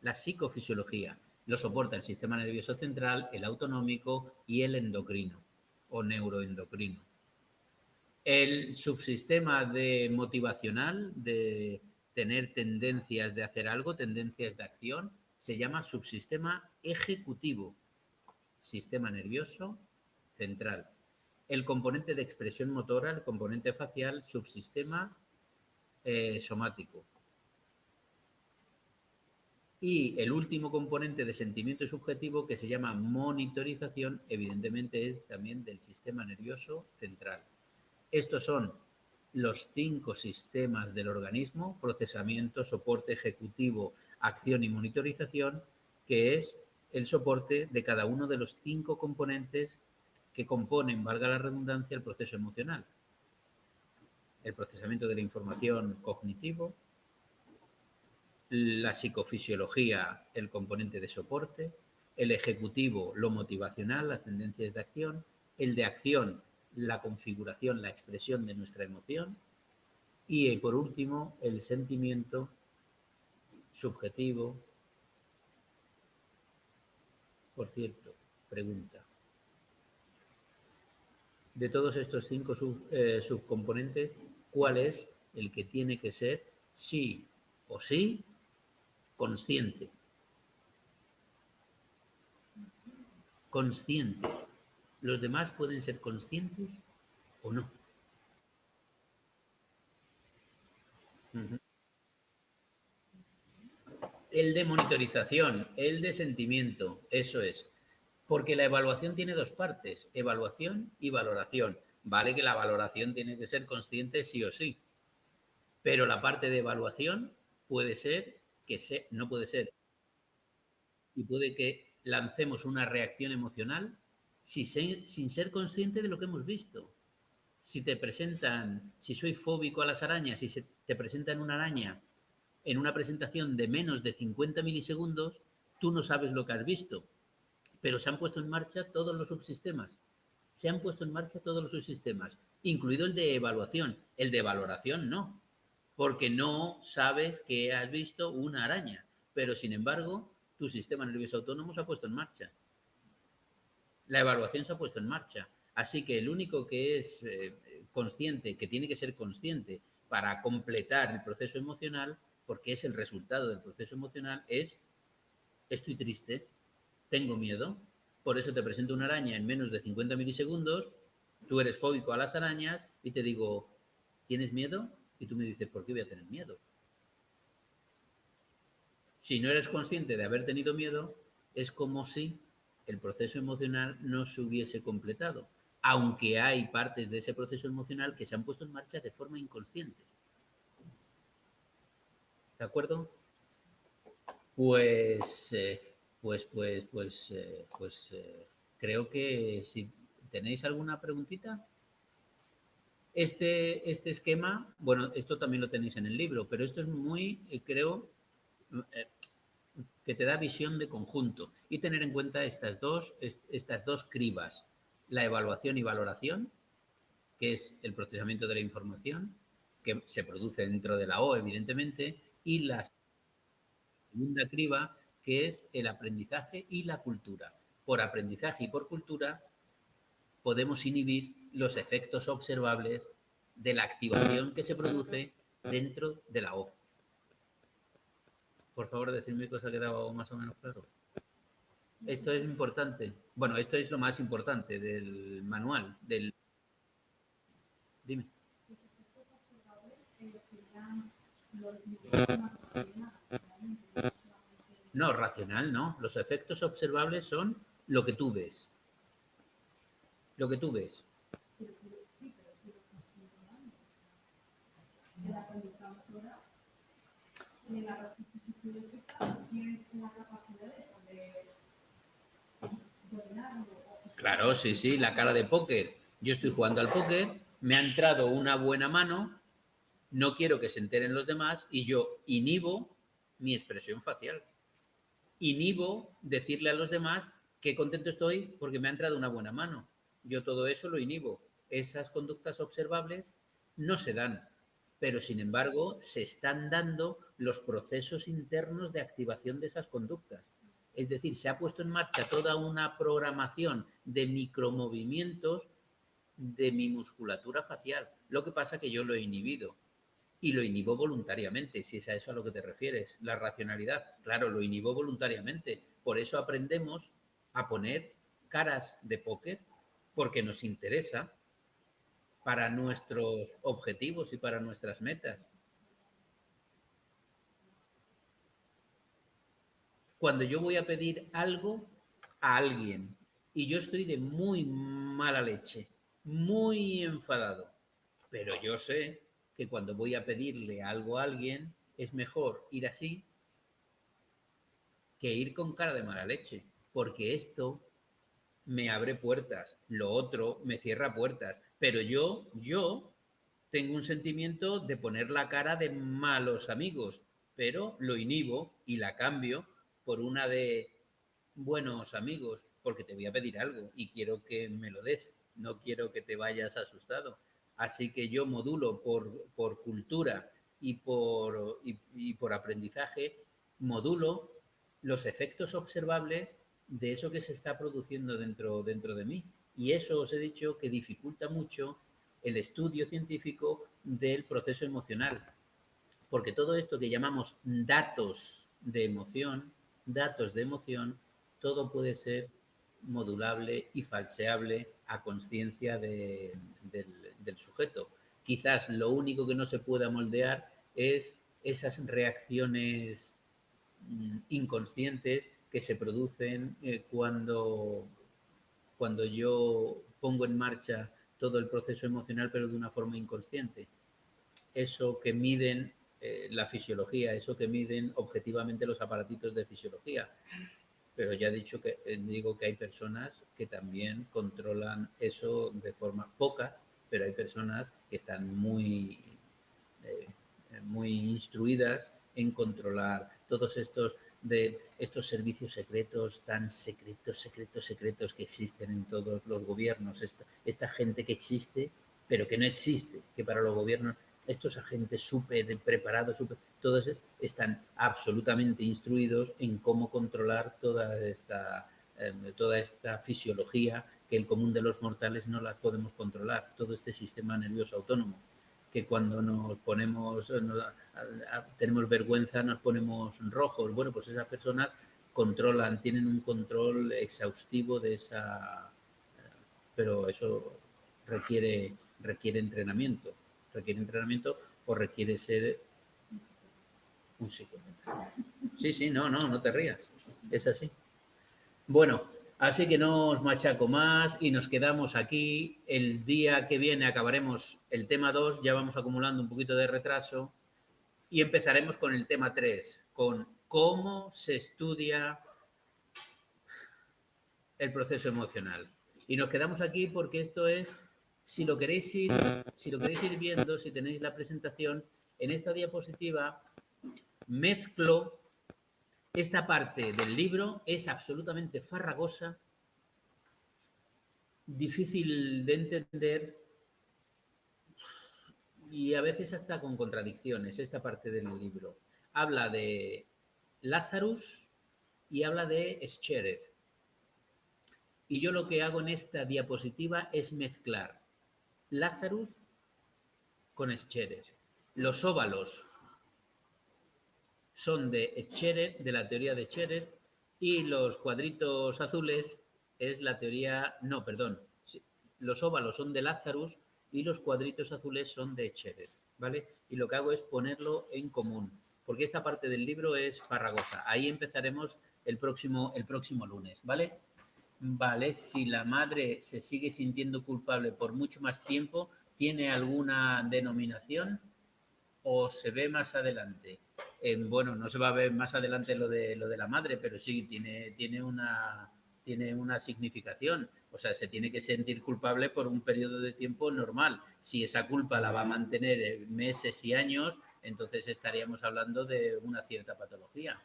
la psicofisiología. Lo soporta el sistema nervioso central, el autonómico y el endocrino o neuroendocrino. El subsistema de motivacional, de tener tendencias de hacer algo, tendencias de acción, se llama subsistema ejecutivo, sistema nervioso central. El componente de expresión motora, el componente facial, subsistema somático. Y el último componente de sentimiento subjetivo, que se llama monitorización, evidentemente es también del sistema nervioso central. Estos son los 5 sistemas del organismo: procesamiento, soporte ejecutivo, acción y monitorización, que es el soporte de cada uno de los 5 componentes que componen, valga la redundancia, el proceso emocional. El procesamiento de la información cognitivo, la psicofisiología, el componente de soporte, el ejecutivo, lo motivacional, las tendencias de acción, el de acción, la configuración, la expresión de nuestra emoción, y por último, el sentimiento subjetivo. Por cierto, pregunta. De todos estos 5 subcomponentes, ¿cuál es el que tiene que ser sí o sí consciente? Consciente. ¿Los demás pueden ser conscientes o no? El de monitorización, el de sentimiento, eso es. Porque la evaluación tiene 2 partes, evaluación y valoración. Vale que la valoración tiene que ser consciente sí o sí, pero la parte de evaluación puede ser que no puede ser. Y puede que lancemos una reacción emocional sin ser consciente de lo que hemos visto. Si soy fóbico a las arañas y se te presentan una araña en una presentación de menos de 50 milisegundos, tú no sabes lo que has visto, pero se han puesto en marcha todos los subsistemas. Incluido el de evaluación. El de valoración no, porque no sabes que has visto una araña, pero sin embargo tu sistema nervioso autónomo se ha puesto en marcha. La evaluación se ha puesto en marcha. Así que el único que es consciente, que tiene que ser consciente para completar el proceso emocional, porque es el resultado del proceso emocional, es estoy triste, tengo miedo, por eso te presento una araña en menos de 50 milisegundos, tú eres fóbico a las arañas y te digo, ¿tienes miedo? Y tú me dices, ¿por qué voy a tener miedo? Si no eres consciente de haber tenido miedo, es como si el proceso emocional no se hubiese completado, aunque hay partes de ese proceso emocional que se han puesto en marcha de forma inconsciente. ¿De acuerdo? Pues, creo que si tenéis alguna preguntita. Este esquema, bueno, esto también lo tenéis en el libro, pero esto es muy, creo, eh, que te da visión de conjunto y tener en cuenta estas dos cribas, la evaluación y valoración, que es el procesamiento de la información, que se produce dentro de la O, evidentemente, y la segunda criba, que es el aprendizaje y la cultura. Por aprendizaje y por cultura podemos inhibir los efectos observables de la activación que se produce dentro de la O. Por favor, decidme que os ha quedado más o menos claro. Esto es importante. Bueno, esto es lo más importante del manual. Dime. Los efectos observables serían los mismos realmente, No, racional no. Los efectos observables son lo que tú ves. Lo que tú ves. pero sí, pero tú lo estás controlando. El aprendizaje ahora, en la ratificación física, tienes una capacidad de dominarlo. Claro, sí, sí, la cara de póker. Yo estoy jugando al póker, me ha entrado una buena mano, no quiero que se enteren los demás y yo inhibo mi expresión facial. Inhibo decirle a los demás que contento estoy porque me ha entrado una buena mano. Yo todo eso lo inhibo. Esas conductas observables no se dan, pero sin embargo se están dando los procesos internos de activación de esas conductas. Es decir, se ha puesto en marcha toda una programación de micromovimientos de mi musculatura facial. Lo que pasa es que yo lo he inhibido. Y lo inhibo voluntariamente, si es a eso a lo que te refieres. La racionalidad, claro, lo inhibo voluntariamente. Por eso aprendemos a poner caras de póker, porque nos interesa para nuestros objetivos y para nuestras metas. Cuando yo voy a pedir algo a alguien y yo estoy de muy mala leche, muy enfadado, pero yo sé que cuando voy a pedirle algo a alguien es mejor ir así que ir con cara de mala leche, porque esto me abre puertas, lo otro me cierra puertas, pero yo tengo un sentimiento de poner la cara de malos amigos, pero lo inhibo y la cambio por una de buenos amigos, porque te voy a pedir algo y quiero que me lo des, no quiero que te vayas asustado. Así que yo modulo por cultura y por aprendizaje, modulo los efectos observables de eso que se está produciendo dentro de mí. Y eso os he dicho que dificulta mucho el estudio científico del proceso emocional. Porque todo esto que llamamos datos de emoción, todo puede ser modulable y falseable a conciencia del sujeto. Quizás lo único que no se pueda moldear es esas reacciones inconscientes que se producen cuando yo pongo en marcha todo el proceso emocional, pero de una forma inconsciente. Eso que miden la fisiología, eso que miden objetivamente los aparatitos de fisiología. Pero ya he dicho que digo que hay personas que también controlan eso de forma pocas, pero hay personas que están eh, muy instruidas en controlar todos estos servicios secretos tan secretos que existen en todos los gobiernos, esta gente que existe pero que no existe, que para los gobiernos estos agentes súper preparados, todos están absolutamente instruidos en cómo controlar toda esta fisiología que el común de los mortales no la podemos controlar, todo este sistema nervioso autónomo. que cuando nos ponemos, tenemos vergüenza, nos ponemos rojos. Bueno, pues esas personas controlan, tienen un control exhaustivo de esa, pero eso requiere entrenamiento. Requiere entrenamiento o requiere ser un psicópata. Sí, no te rías. Es así. Bueno, así que no os machaco más y nos quedamos aquí. El día que viene acabaremos el tema 2, ya vamos acumulando un poquito de retraso y empezaremos con el tema 3, con cómo se estudia el proceso emocional. Y nos quedamos aquí porque esto es, si lo queréis ir viendo, si tenéis la presentación, en esta diapositiva mezclo esta parte del libro, es absolutamente farragosa, difícil de entender y a veces hasta con contradicciones, esta parte del libro. Habla de Lazarus y habla de Scherer. Y yo lo que hago en esta diapositiva es mezclar Lazarus con Scherer. Los óvalos son de Scherer, de la teoría de Scherer, y los cuadritos azules es la teoría, no, perdón, sí, los óvalos son de Lazarus y los cuadritos azules son de Scherer, ¿vale? Y lo que hago es ponerlo en común, porque esta parte del libro es farragosa. Ahí empezaremos el próximo lunes, ¿vale? Vale, si la madre se sigue sintiendo culpable por mucho más tiempo, ¿tiene alguna denominación o se ve más adelante? Bueno, no se va a ver más adelante lo de la madre, pero sí tiene una significación. O sea, se tiene que sentir culpable por un periodo de tiempo normal. Si esa culpa la va a mantener meses y años, entonces estaríamos hablando de una cierta patología.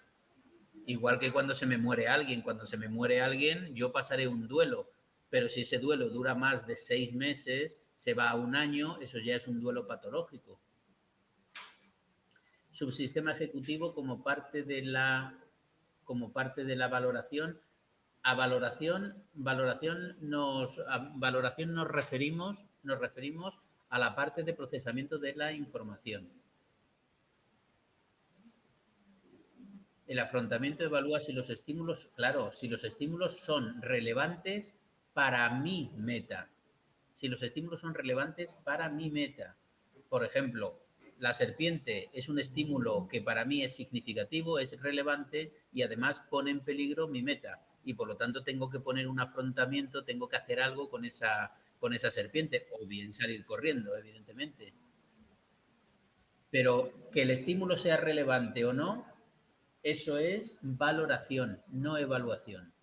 Igual que cuando se me muere alguien, yo pasaré un duelo, pero si ese duelo dura más de 6 meses, se va a un año, eso ya es un duelo patológico. Subsistema ejecutivo como parte de la valoración. A valoración nos referimos a la parte de procesamiento de la información. El afrontamiento evalúa si los estímulos son relevantes para mi meta. Si los estímulos son relevantes para mi meta. Por ejemplo, la serpiente es un estímulo que para mí es significativo, es relevante y además pone en peligro mi meta. Y por lo tanto tengo que poner un afrontamiento, tengo que hacer algo con esa serpiente, o bien salir corriendo, evidentemente. Pero que el estímulo sea relevante o no, eso es valoración, no evaluación.